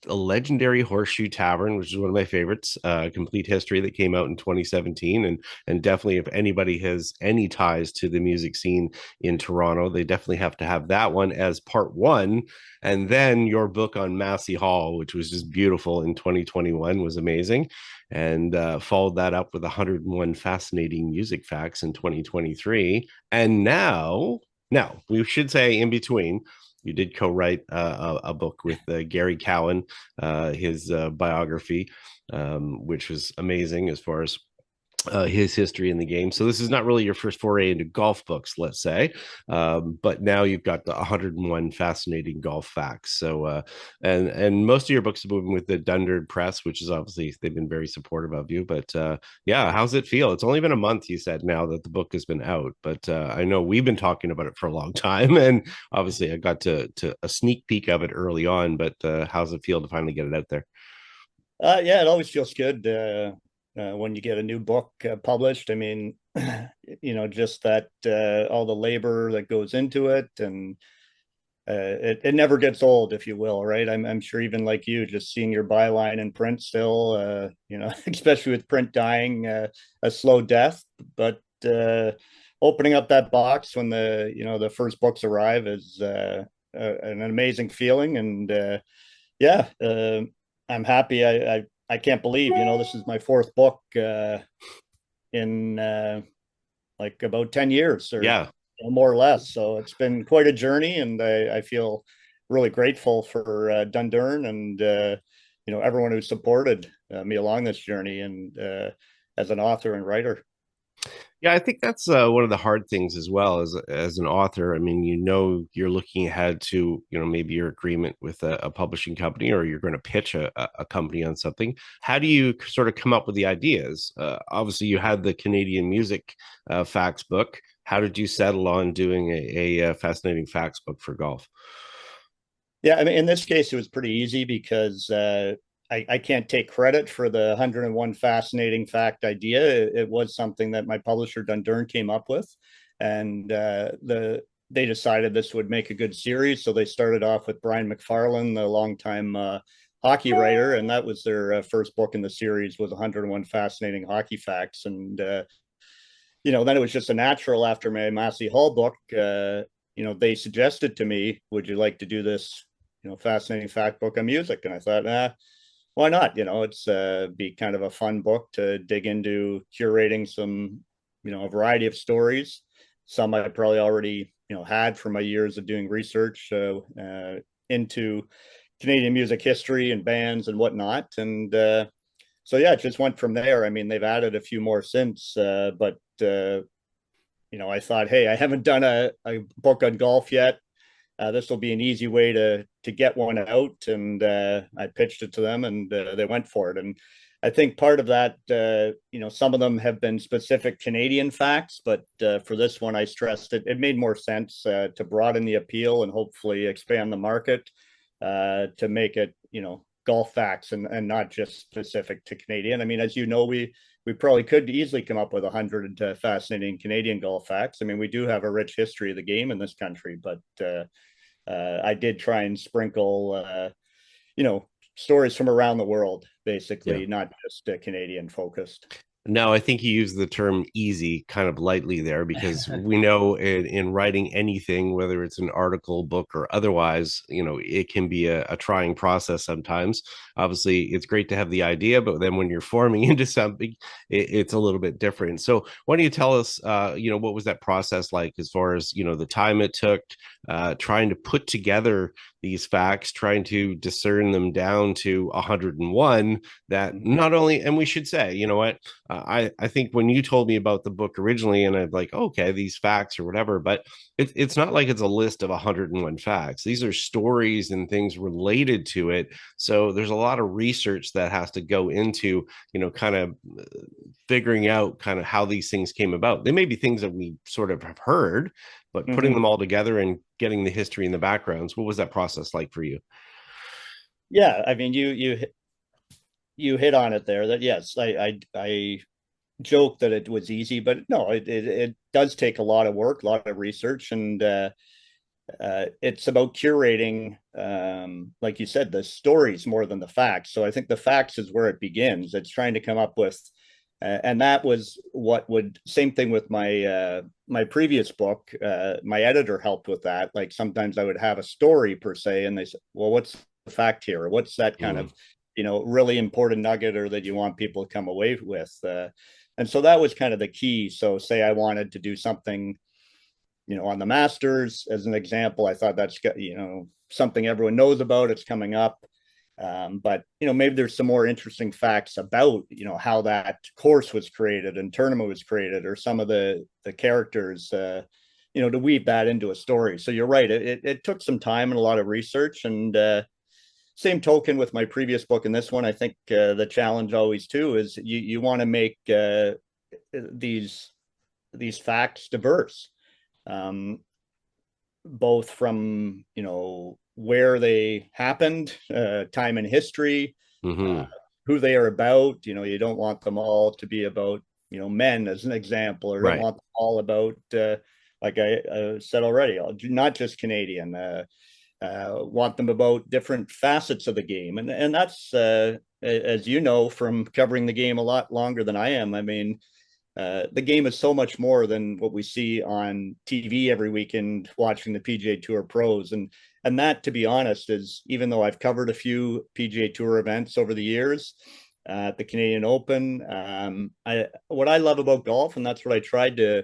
a legendary Horseshoe Tavern, which is one of my favorites, complete history that came out in 2017. And definitely, if anybody has any ties to the music scene in Toronto, they definitely have to have that one as part one. And then your book on Massey Hall, which was just beautiful in 2021, was amazing. And followed that up with 101 fascinating music facts in 2023. And now we should say in between, you did co-write a book with Gary Cowan, his biography, which was amazing as far as his history in the game. So this is not really your first foray into golf books, let's say, but now you've got the 101 fascinating golf facts. So and most of your books have been with the Dunderd Press, which is obviously they've been very supportive of you. But yeah, how's it feel? It's only been a month, you said, now that the book has been out, but I know we've been talking about it for a long time, and obviously I got to a sneak peek of it early on. But how's it feel to finally get it out there? Yeah, it always feels good when you get a new book published. I mean, just that all the labor that goes into it, and it never gets old, if you will, right? I'm sure even like you, just seeing your byline in print still, especially with print dying a slow death, but opening up that box when the first books arrive is an amazing feeling. And yeah, I'm happy. I can't believe, this is my fourth book in like about 10 years or Yeah. more or less. So it's been quite a journey, and I feel really grateful for Dundurn and everyone who supported me along this journey and as an author and writer. Yeah, I think that's one of the hard things as well as an author. I mean, you're looking ahead to, maybe your agreement with a publishing company, or you're going to pitch a company on something. How do you sort of come up with the ideas? Obviously, you had the Canadian music facts book. How did you settle on doing a fascinating facts book for golf? Yeah, I mean, in this case, it was pretty easy because I can't take credit for the 101 fascinating fact idea. It was something that my publisher Dundurn came up with, and they decided this would make a good series. So they started off with Brian McFarlane, the longtime hockey writer, and that was their first book in the series, was 101 fascinating hockey facts. And then it was just a natural after my Massey Hall book. They suggested to me, "Would you like to do this, fascinating fact book on music?" And I thought, why not? It's be kind of a fun book to dig into, curating some, a variety of stories. Some I probably already, had from my years of doing research into Canadian music history and bands and whatnot. And so, yeah, it just went from there. I mean, they've added a few more since, but I thought, hey, I haven't done a book on golf yet. This will be an easy way to get one out, and I pitched it to them, and they went for it. And I think part of that, some of them have been specific Canadian facts, but for this one, I stressed it made more sense to broaden the appeal and hopefully expand the market to make it, golf facts and not just specific to Canadian. I mean, as you know, we probably could easily come up with 100 fascinating Canadian golf facts. I mean, we do have a rich history of the game in this country, but I did try and sprinkle, stories from around the world, basically, not just Canadian focused. No, I think you use the term easy kind of lightly there, because we know in writing anything, whether it's an article, book, or otherwise, it can be a trying process sometimes. Obviously, it's great to have the idea, but then when you're forming into something, it's a little bit different. So why don't you tell us, what was that process like as far as, the time it took trying to put together these facts, trying to discern them down to 101 that not only, and we should say, I think when you told me about the book originally, and I'm like, okay, these facts or whatever, but it's not like it's a list of 101 facts. These are stories and things related to it. So there's a lot of research that has to go into, kind of figuring out kind of how these things came about. They may be things that we sort of have heard, but putting them all together and getting the history and the backgrounds. What was that process like for you? Yeah, I mean, you hit on it there. That yes, I joke that it was easy, but no, it does take a lot of work, a lot of research, and it's about curating, like you said, the stories more than the facts. So I think the facts is where it begins. It's trying to come up with, and that was what would, same thing with my previous book. My editor helped with that. Like sometimes I would have a story per se, and they said, "Well, what's the fact here? Or what's that kind of, really important nugget or that you want people to come away with?" And so that was kind of the key. So say I wanted to do something, on the Masters as an example, I thought that's, something everyone knows about. It's coming up. But, maybe there's some more interesting facts about, how that course was created and tournament was created, or some of the characters, to weave that into a story. So you're right. It took some time and a lot of research. And same token with my previous book and this one, I think the challenge always too is you want to make these facts diverse, both from where they happened, time in history, who they are about. You don't want them all to be about men as an example, or don't want them all about like I said already, not just Canadian. Want them about different facets of the game, and that's as you know from covering the game a lot longer than I am. I mean, the game is so much more than what we see on TV every weekend watching the PGA Tour pros. And that, to be honest, is, even though I've covered a few PGA Tour events over the years, at the Canadian Open, what I love about golf, and that's what I tried to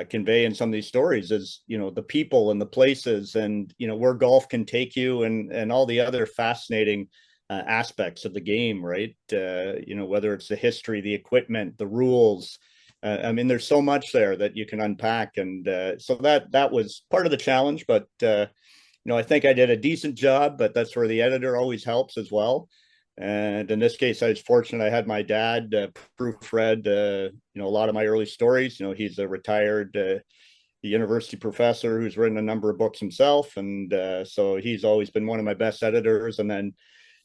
convey in some of these stories, is the people and the places, and where golf can take you, and all the other fascinating aspects of the game, right? Whether it's the history, the equipment, the rules. I mean, there's so much there that you can unpack, and so that was part of the challenge. But I think I did a decent job. But that's where the editor always helps as well. And in this case, I was fortunate. I had my dad proofread, a lot of my early stories. He's a retired university professor who's written a number of books himself, and so he's always been one of my best editors. And then,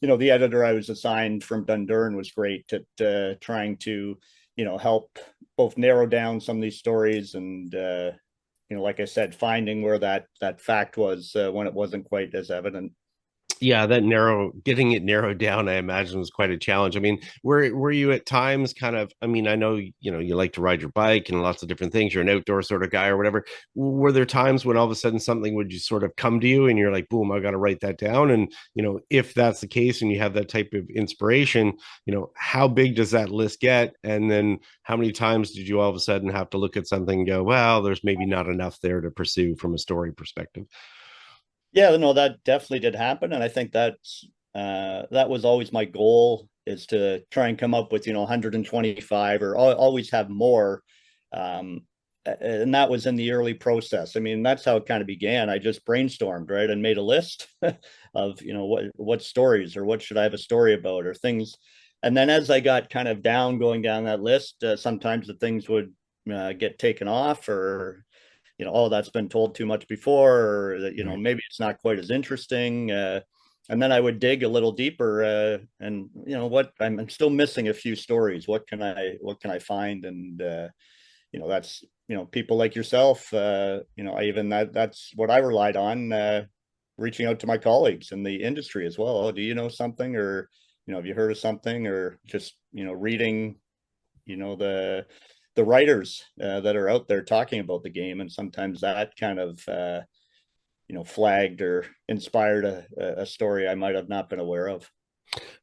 the editor I was assigned from Dundurn was great at trying to help both narrow down some of these stories and, like I said, finding where that fact was when it wasn't quite as evident. Yeah, getting it narrowed down, I imagine, was quite a challenge. I mean, were you at times kind of, I mean, I know, you like to ride your bike and lots of different things. You're an outdoor sort of guy or whatever. Were there times when all of a sudden something would just sort of come to you and you're like, boom, I got to write that down? And, if that's the case and you have that type of inspiration, how big does that list get? And then how many times did you all of a sudden have to look at something and go, well, there's maybe not enough there to pursue from a story perspective? Yeah, no, that definitely did happen. And I think that was always my goal, is to try and come up with, 125, or always have more. And that was in the early process. I mean, that's how it kind of began. I just brainstormed, right, and made a list of, what stories, or what should I have a story about, or things. And then as I got kind of going down that list, sometimes the things would get taken off, or oh, that's been told too much before, or that, maybe it's not quite as interesting. And then I would dig a little deeper, and what, I'm still missing a few stories. What can I find? And that's people like yourself. That's what I relied on, reaching out to my colleagues in the industry as well. Oh, do you know something, or have you heard of something, or just reading the writers that are out there talking about the game. And sometimes that kind of flagged or inspired a story I might have not been aware of.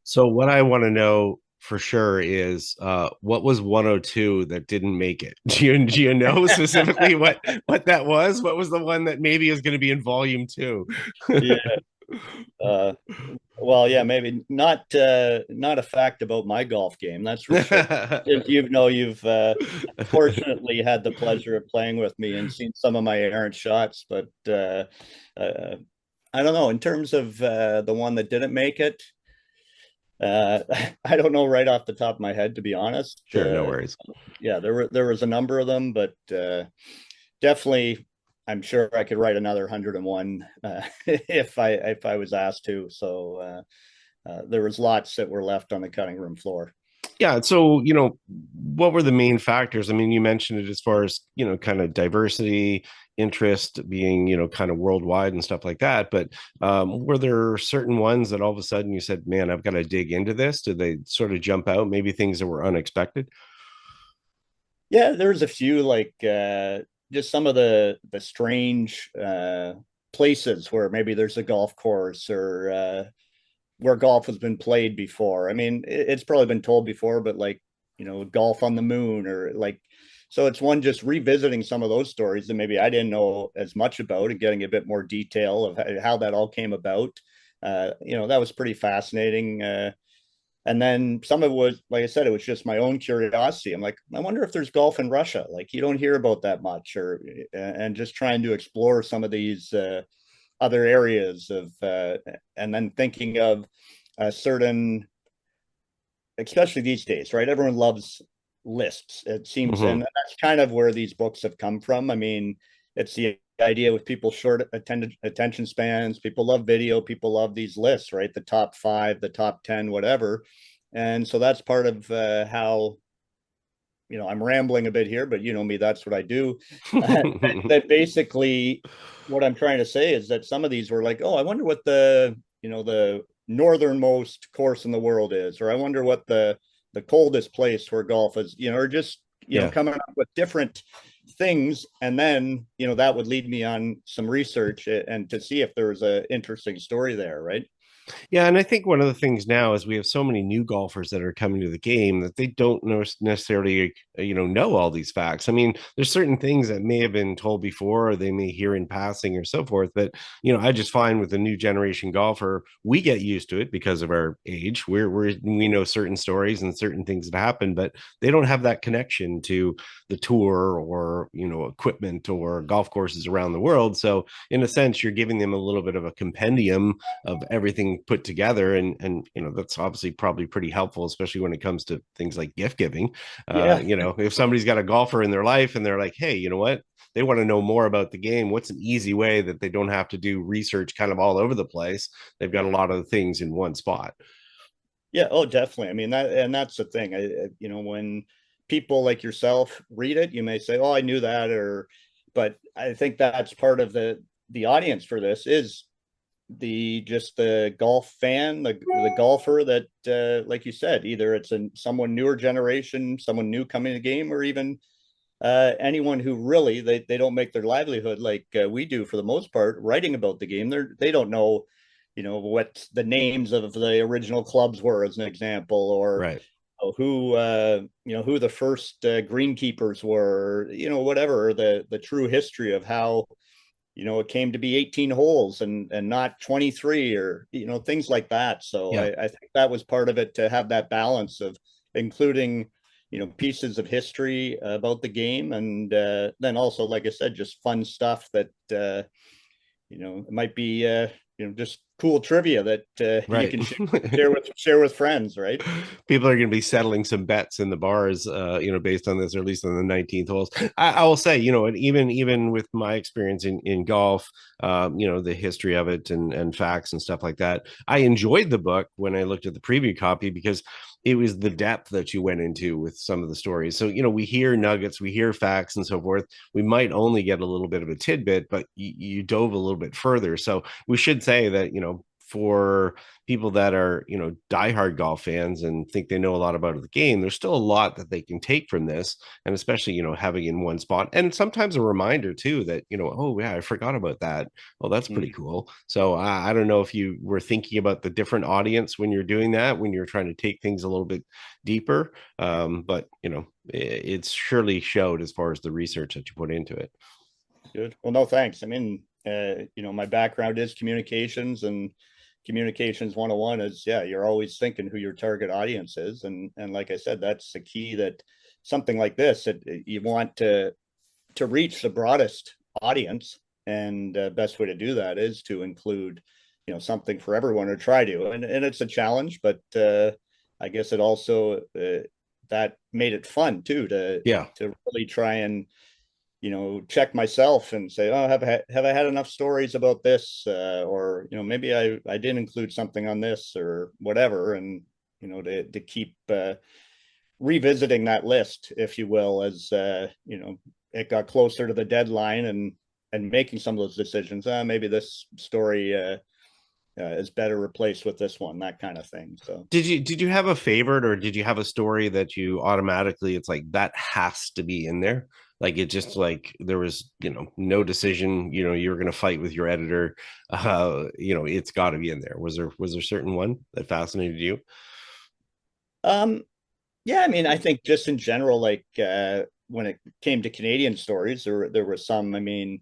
So what I want to know for sure is what was 102 that didn't make it? Do you know specifically what that was? What was the one that maybe is going to be in volume 2? Yeah. Well, yeah, maybe not a fact about my golf game, that's for sure. You've fortunately had the pleasure of playing with me and seen some of my errant shots, but I don't know, in terms of the one that didn't make it, I don't know right off the top of my head, to be honest. Sure, no worries. Yeah, there was a number of them, but definitely, I'm sure I could write another 101 if I was asked to. So there was lots that were left on the cutting room floor. Yeah. So, what were the main factors? I mean, you mentioned it as far as, kind of diversity, interest being, kind of worldwide and stuff like that. But were there certain ones that all of a sudden you said, man, I've got to dig into this? Did they sort of jump out? Maybe things that were unexpected? Yeah, there's a few like just some of the strange places where maybe there's a golf course or where golf has been played before. I mean, it's probably been told before, but like, golf on the moon or like, so it's one just revisiting some of those stories that maybe I didn't know as much about and getting a bit more detail of how that all came about. That was pretty fascinating. And then some of it was, like I said, it was just my own curiosity. I'm like, I wonder if there's golf in Russia. Like you don't hear about that much, or and just trying to explore some of these other areas of, and then thinking of certain, especially these days, right? Everyone loves lists. It seems, Hmm. and that's kind of where these books have come from. I mean, it's the idea with people short attention spans. People love video. People love these lists, right? The top 5, the top 10, whatever. And so that's part of how, I'm rambling a bit here, but you know me, that's what I do. That basically what I'm trying to say is that some of these were like, oh, I wonder what the northernmost course in the world is, or I wonder what the coldest place where golf is, or just, Yeah. coming up with different things. And then, that would lead me on some research and to see if there was a interesting story there, right? Yeah, and I think one of the things now is we have so many new golfers that are coming to the game that they don't necessarily, know all these facts. I mean, there's certain things that may have been told before, or they may hear in passing, or so forth. But I just find with the new generation golfer, we get used to it because of our age. We know certain stories and certain things that happen, but they don't have that connection to the tour or equipment or golf courses around the world. So in a sense, you're giving them a little bit of a compendium of everything put together, and that's obviously probably pretty helpful, especially when it comes to things like gift giving. Yeah. If somebody's got a golfer in their life and they're like, hey, you know what, they want to know more about the game, what's an easy way that they don't have to do research kind of all over the place? They've got a lot of things in one spot. Yeah, oh, definitely. I mean, that's the thing. When people like yourself read it, you may say, "Oh, I knew that," but I think that's part of the audience for this is the golf fan, the golfer that, like you said, either it's someone newer generation, someone new coming to the game, or even anyone who really they don't make their livelihood like we do for the most part writing about the game. They don't know, what the names of the original clubs were, as an example, or Right. who the first greenkeepers were, whatever, or the true history of how, it came to be 18 holes and not 23, or things like that. So Yeah. I think that was part of it, to have that balance of including pieces of history about the game, and then also, like I said, just fun stuff that it might be just cool trivia that you Right. can share with friends, right? People are going to be settling some bets in the bars, based on this, or at least on the 19th holes. I will say, and even with my experience in golf, the history of it and facts and stuff like that, I enjoyed the book when I looked at the preview copy because it was the depth that you went into with some of the stories. So, we hear nuggets, we hear facts and so forth. We might only get a little bit of a tidbit, but you dove a little bit further. So we should say that, for people that are diehard golf fans and think they know a lot about the game, there's still a lot that they can take from this, and especially having in one spot, and sometimes a reminder too that oh yeah, I forgot about that. Well, that's pretty cool. So I don't know if you were thinking about the different audience when you're doing that, when you're trying to take things a little bit deeper, but it's surely showed as far as the research that you put into it. Good. Well, no, thanks. I mean, my background is communications, and communications 101 is, yeah, you're always thinking who your target audience is. And like I said, that's the key, that something like this, that you want to reach the broadest audience. And best way to do that is to include, something for everyone, or try to, and it's a challenge, but I guess it also, that made it fun too, Yeah. to really try and check myself and say, oh, have I had enough stories about this, or maybe I didn't include something on this or whatever, and to keep revisiting that list, if you will, as it got closer to the deadline and making some of those decisions. Maybe this story is better replaced with this one, that kind of thing. So did you have a favorite, or did you have a story that you automatically, it's like that has to be in there? Like it just like there was, no decision, you were going to fight with your editor. It's got to be in there. Was there certain one that fascinated you? Yeah, I mean, I think just in general, like when it came to Canadian stories, there were some. I mean,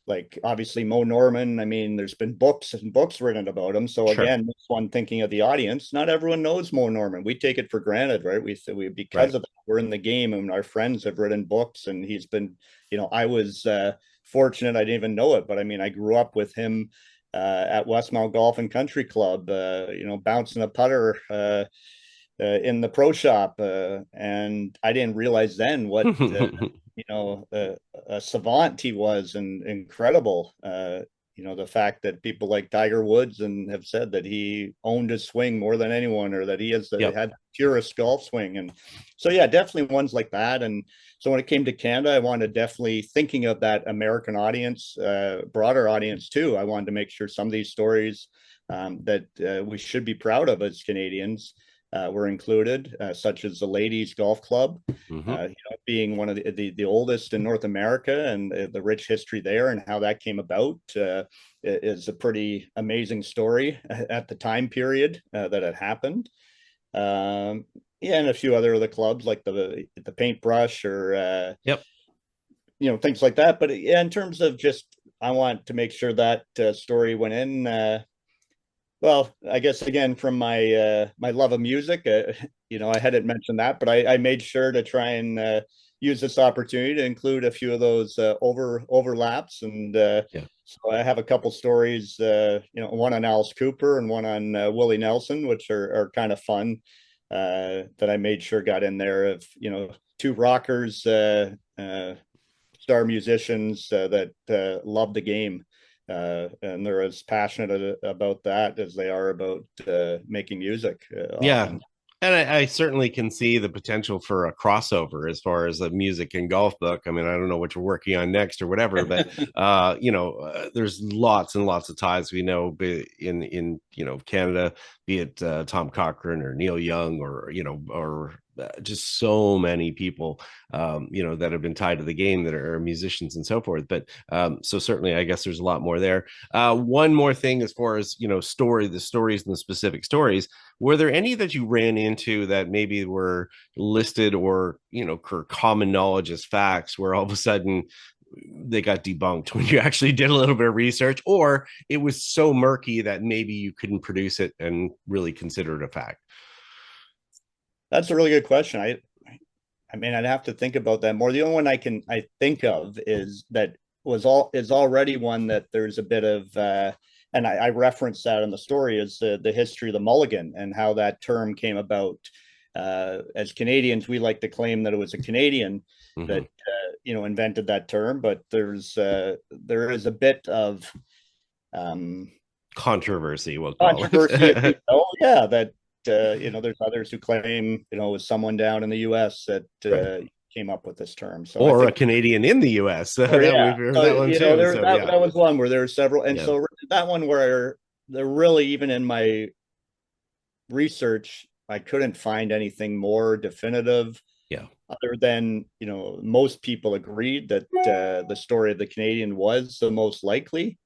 like obviously Mo Norman. I mean, there's been books and books written about him. So Sure. again, this one, thinking of the audience, not everyone knows Mo Norman. We take it for granted, right? We because Right. of that, we're in the game, and our friends have written books, and he's been. I was fortunate; I didn't even know it, but I mean, I grew up with him at Westmount Golf and Country Club. Bouncing a putter. In the pro shop, and I didn't realize then what a savant he was, and incredible. The fact that people like Tiger Woods and have said that he owned his swing more than anyone, or that he had Yep. the purest golf swing. And so, yeah, definitely ones like that. And so when it came to Canada, I wanted definitely thinking of that American audience, broader audience too. I wanted to make sure some of these stories that we should be proud of as Canadians were included, such as the Ladies Golf Club, Mm-hmm. being one of the oldest in North America, and the rich history there and how that came about is a pretty amazing story at the time period that it happened. Yeah, and a few other of the clubs like the Paintbrush, or Yep. things like that. But yeah, in terms of just, I want to make sure that story went in. Well, I guess again from my love of music, I hadn't mentioned that, but I made sure to try and use this opportunity to include a few of those overlaps, and Yeah. so I have a couple stories, one on Alice Cooper and one on Willie Nelson, which are kind of fun, that I made sure got in there, of two rockers, star musicians that love the game. And they're as passionate about that as they are about making music Yeah. often. And I certainly can see the potential for a crossover as far as a music and golf book. I mean, I don't know what you're working on next or whatever, but there's lots and lots of ties we know in Canada, be it Tom Cochrane or Neil Young, or just so many people that have been tied to the game that are musicians and so forth. But so certainly, I guess there's a lot more there. One more thing, as far as the stories and the specific stories. Were there any that you ran into that maybe were listed, or common knowledge as facts, where all of a sudden they got debunked when you actually did a little bit of research, or it was so murky that maybe you couldn't produce it and really consider it a fact? That's a really good question. I mean, I'd have to think about that more. The only one I think of is that is already one that there's a bit of and I referenced that in the story, is the history of the mulligan and how that term came about. As Canadians, we like to claim that it was a Canadian Mm-hmm. that invented that term, but there is a bit of Controversy, we'll call controversy, if you it. know, yeah, that there's others who claim it was someone down in the U.S. that Right. Came up with this term. So I Or a think, Canadian in the U.S. or that yeah, we've heard so that one too. there, So yeah, that was one where there were several, and yeah, so that one where they're really, even in my research, I couldn't find anything more definitive, yeah. other than most people agreed that the story of the Canadian was the most likely.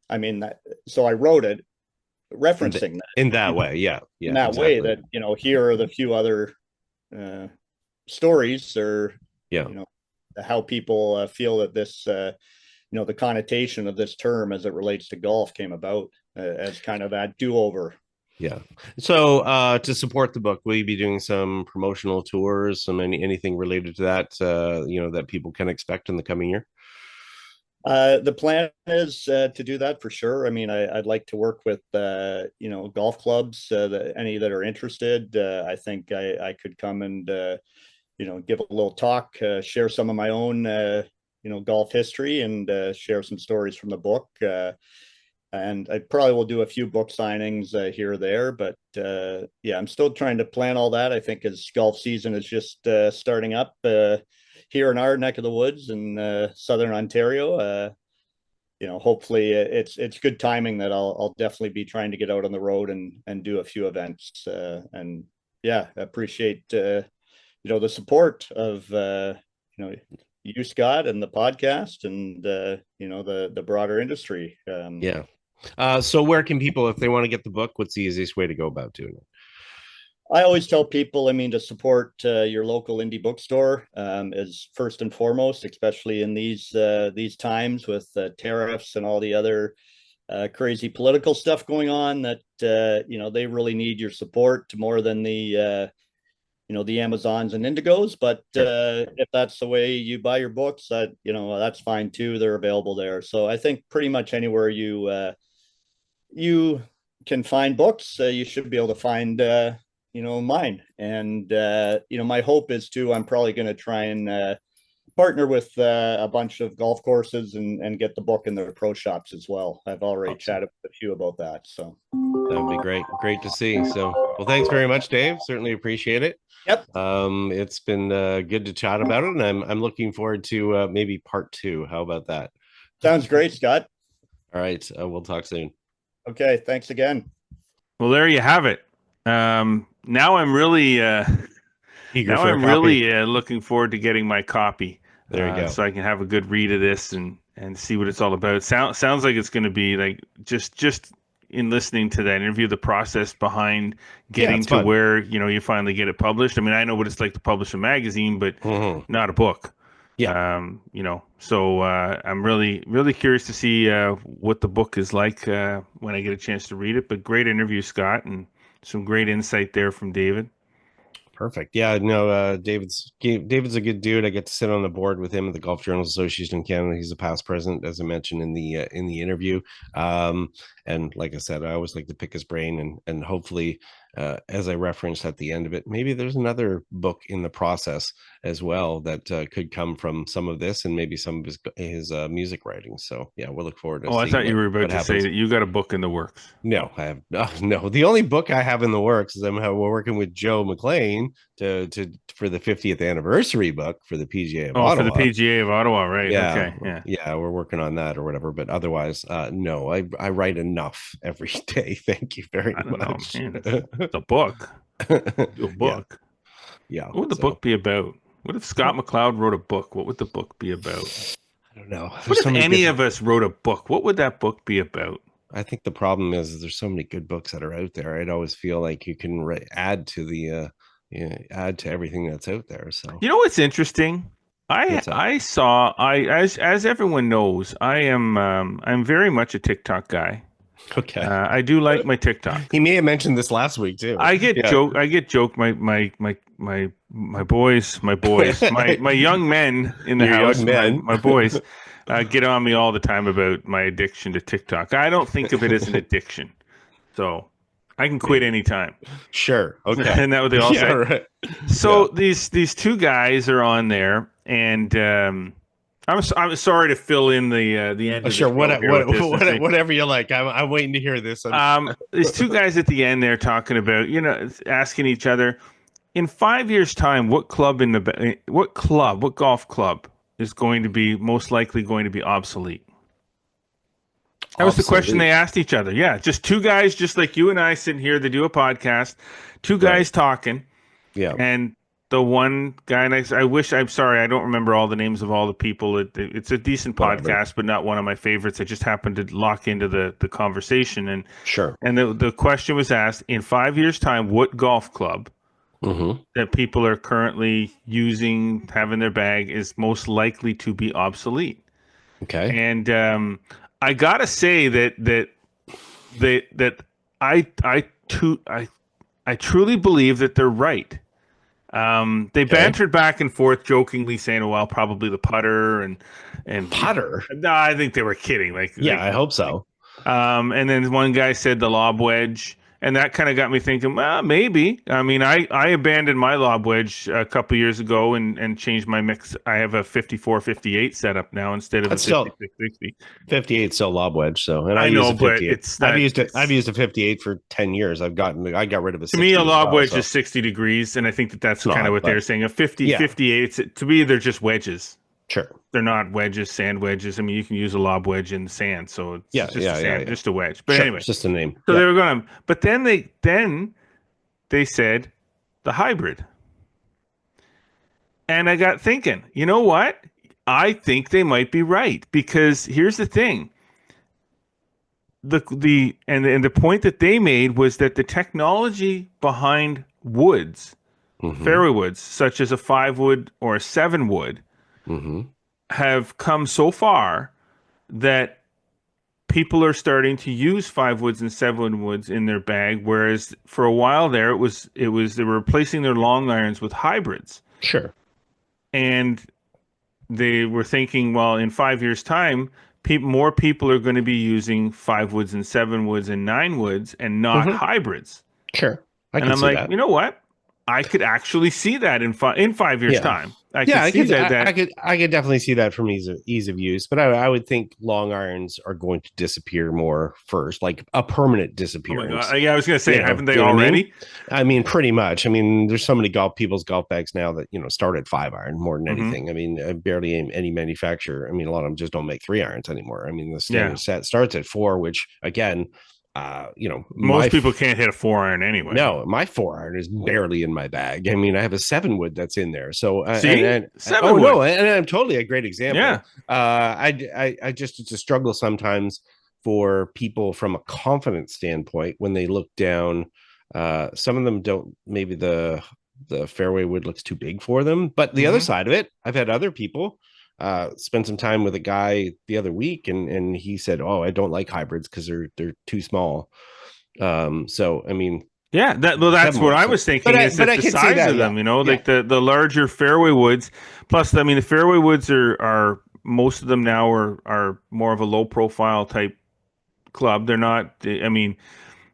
I mean, so I wrote it referencing that In that way, yeah, in yeah, that way, exactly. that here are the few other stories, or Yeah. how people feel that this the connotation of this term as it relates to golf came about as kind of that do-over. Yeah. So to support the book, will you be doing some promotional tours, anything related to that, that people can expect in the coming year? The plan is to do that for sure. I mean, I'd like to work with golf clubs, any that are interested. I think I could come and give a little talk, share some of my own golf history, and share some stories from the book. and I probably will do a few book signings here or there. But yeah, I'm still trying to plan all that. I think as golf season is just starting up here in our neck of the woods in Southern Ontario. Hopefully it's good timing that I'll definitely be trying to get out on the road and do a few events. And yeah, appreciate the support of you, Scott, and the podcast, and the broader industry. Yeah. So where can people, if they want to get the book, what's the easiest way to go about doing it? I always tell people, to support your local indie bookstore is first and foremost, especially in these times with tariffs and all the other crazy political stuff going on. That they really need your support more than the Amazons and Indigos. But if that's the way you buy your books, that's fine too. They're available there. So I think pretty much anywhere you can find books, you should be able to find mine. And my hope is too, I'm probably going to try and partner with a bunch of golf courses and get the book in their pro shops as well. I've already chatted with a few about that. So that would be great to see. So well, thanks very much, Dave. Certainly appreciate it. Yep. It's been good to chat about it, and I'm looking forward to maybe part 2. How about that? Sounds great, Scott. All right, we'll talk soon. Okay, thanks again. Well, there you have it. Now I'm really looking forward to getting my copy. There you go. So I can have a good read of this and see what it's all about. Sounds like it's going to be like just in listening to that interview, the process behind getting to fun. Where you finally get it published. I know what it's like to publish a magazine, but not a book. Yeah. So I'm really curious to see what the book is like when I get a chance to read it. But great interview, Scott, and some great insight there from David. Perfect. Yeah, no, David's a good dude. I get to sit on the board with him at the Golf Journals Association in Canada. He's a past president, as I mentioned in the interview. And like I said, I always like to pick his brain and hopefully, as I referenced at the end of it, maybe there's another book in the process as well that could come from some of this and maybe some of his music writing. So yeah, we'll look forward to. I thought you were about to say that you got a book in the works. No, I have no. The only book I have in the works is we're working with Joe McLean for the 50th anniversary book for the PGA of Ottawa. For the PGA of Ottawa, right? Yeah, okay, yeah, we're working on that or whatever. But otherwise, no, I write enough every day. Thank you very much. It's a book. Do a book. Yeah. What would the book be about? What if Scott McLeod wrote a book? What would the book be about? I don't know. What if any of us wrote a book? What would that book be about? I think the problem is there's so many good books that are out there. I'd always feel like you can add to everything that's out there. So what's interesting? As everyone knows, I'm very much a TikTok guy. Okay. I do like my TikTok. He may have mentioned this last week too. I get joke. My boys, my young men in the house, my boys, get on me all the time about my addiction to TikTok. I don't think of it as an addiction, so I can quit anytime. Sure. Okay. Isn't that what they all say? Right. So these two guys are on there, and I'm sorry to fill in the end. Sure. Whatever you like. I'm waiting to hear this. There's two guys at the end there talking about asking each other, in 5 years' time, what golf club is going to be most likely going to be obsolete? That was the question they asked each other. Yeah, just two guys, just like you and I sitting here. They do a podcast. Two guys talking. Yeah. And the one guy, and I'm sorry, I don't remember all the names of all the people. It's a decent podcast, but not one of my favorites. I just happened to lock into the conversation. And sure. And the question was asked, in 5 years' time, what golf club that people are currently using, have in their bag, is most likely to be obsolete? Okay. And I gotta say that I truly believe that they're right. They bantered back and forth, jokingly saying, "Oh, well, probably the putter and putter." No, I think they were kidding. I hope so. And then one guy said the lob wedge, And that kind of got me thinking, well, maybe. I mean, I abandoned my lob wedge a couple years ago and changed my mix. I have a 54-58 setup now instead of That's a still 56-60. 58 still lob wedge. So, and I use know, a but 58. it's not. I've used a 58 for 10 years. I got rid of a 60. To me, a as lob well, wedge so is 60 degrees, and I think that's not, kind of what but- they're saying. A 50, Yeah. 58, to me, they're just wedges. Sure. They're not wedges, sand wedges. I mean, you can use a lob wedge in sand, so it's just a wedge. But Sure, anyway, it's just a name. so Yeah. they were going to, but then they said the hybrid. And I got thinking, you know what? I think they might be right, because here's the thing. The point that they made was that the technology behind woods, fairway woods, such as a 5-wood or a 7-wood, have come so far that people are starting to use 5-woods and 7-woods in their bag, whereas for a while there it was they were replacing their long irons with hybrids. Sure. And they were thinking, well, in 5 years' time, more people are going to be using 5-woods and 7-woods and 9-woods and not hybrids. Sure. And I'm like, you know what? I could actually see that in 5 years' time. I could definitely see that from ease of use, but I would think long irons are going to disappear more first, like a permanent disappearance. Oh my God. Yeah, I was going to say, haven't they you know already? I mean, pretty much. I mean, there's so many people's golf bags now that start at 5 iron more than anything. I mean, barely any manufacturer. I mean, a lot of them just don't make 3 irons anymore. I mean, the standard set starts at 4, which again, most people can't hit a 4-iron anyway. No, my 4-iron is barely in my bag. I mean, I have a 7-wood that's in there. So and 7-wood. And I'm totally a great example. Yeah. I just, it's a struggle sometimes for people from a confidence standpoint when they look down. Some of them don't, maybe the fairway wood looks too big for them, but the other side of it, I've had other people spent some time with a guy the other week and he said, oh, I don't like hybrids because they're too small. So I mean, that's what I was thinking. Is that the size of them, like the larger fairway woods. Plus, I mean, the fairway woods are most of them now are more of a low profile type club. They're not. I mean,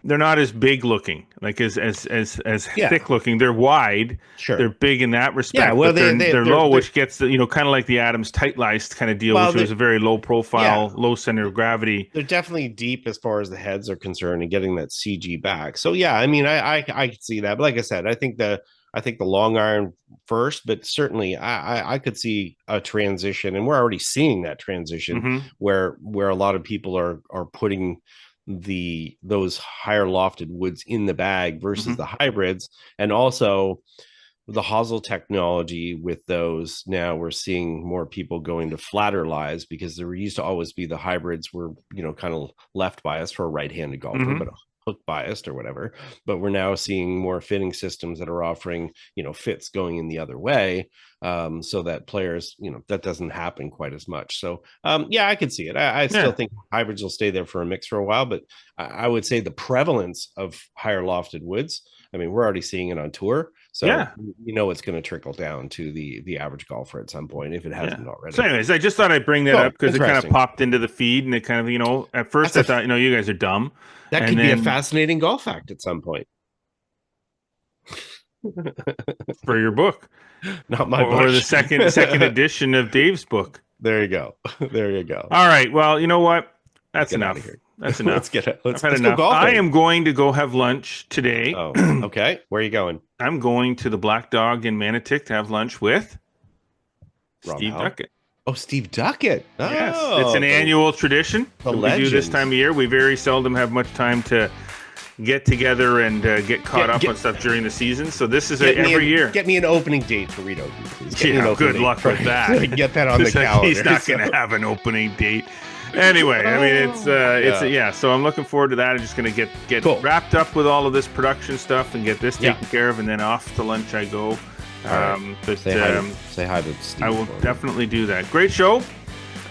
they're not as big looking, like as thick looking. They're wide. Sure. They're big in that respect. Yeah, well, but they're low, which gets the kind of like the Adams Tight-Laced kind of deal, which was a very low profile, low center of gravity. They're definitely deep as far as the heads are concerned and getting that CG back. So yeah, I mean, I could see that. But like I said, I think the long iron first, but certainly I could see a transition, and we're already seeing that transition where a lot of people are putting those higher lofted woods in the bag versus the hybrids, and also the hosel technology with those. Now we're seeing more people going to flatter lies, because there used to always be the hybrids were kind of left biased for a right-handed golfer, but hook biased or whatever. But we're now seeing more fitting systems that are offering fits going in the other way, so that players that doesn't happen quite as much. So I could see it. I still think hybrids will stay there for a mix for a while, but I would say the prevalence of higher lofted woods, I mean, we're already seeing it on tour, so it's going to trickle down to the average golfer at some point if it hasn't already. So anyways, I just thought I'd bring that up because it kind of popped into the feed, and it kind of at first I thought you guys are dumb. That could be a fascinating golf fact at some point. For your book. Not my book. Or the second edition of Dave's book. There you go. There you go. All right. Well, you know what? That's enough. That's enough. Let's had go enough. golfing. I am going to go have lunch today. Oh, okay. Where are you going? I'm going to the Black Dog in Manotick to have lunch with Steve Duckett. Oh, Steve Duckett. Oh, yes, it's an annual tradition that we do this time of year. We very seldom have much time to get together and get caught up on stuff during the season. So this is every year. Get me an opening date for Rito, please. Good luck with that. Get that on the calendar. He's not going to have an opening date. Anyway, I mean, it's So I'm looking forward to that. I'm just going to get wrapped up with all of this production stuff and get this taken care of, and then off to lunch I go. Say hi to Steve. I will definitely do that. Great show.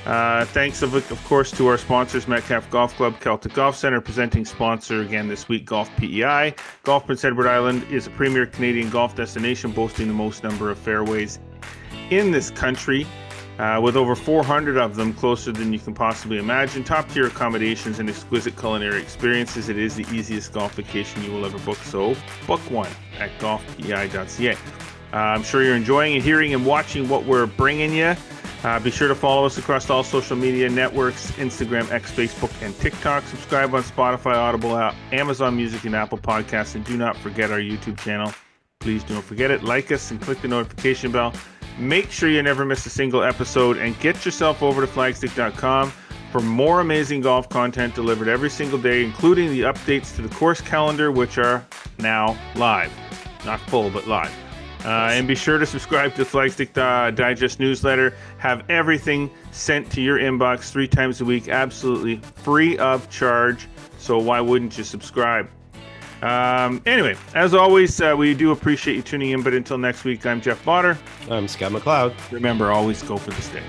Thanks, of course, to our sponsors, Metcalf Golf Club, Celtic Golf Center, presenting sponsor again this week, Golf PEI. Golf Prince Edward Island is a premier Canadian golf destination boasting the most number of fairways in this country. with over 400 of them, closer than you can possibly imagine. Top-tier accommodations and exquisite culinary experiences. It is the easiest golf vacation you will ever book, so book one at golfpi.ca. I'm sure you're enjoying and hearing and watching what we're bringing you. Be sure to follow us across all social media networks, Instagram, X, Facebook, and TikTok. Subscribe on Spotify, Audible app, Amazon Music, and Apple Podcasts. And do not forget our YouTube channel. Please don't forget it. Like us and click the notification bell. Make sure you never miss a single episode, and get yourself over to flagstick.com for more amazing golf content delivered every single day, including the updates to the course calendar, which are now live. Not full, but live. And be sure to subscribe to the Flagstick Digest newsletter. Have everything sent to your inbox 3 times a week, absolutely free of charge. So why wouldn't you subscribe? Anyway, as always, we do appreciate you tuning in. But until next week, I'm Jeff Botter. I'm Scott McLeod. Remember, always go for the stick.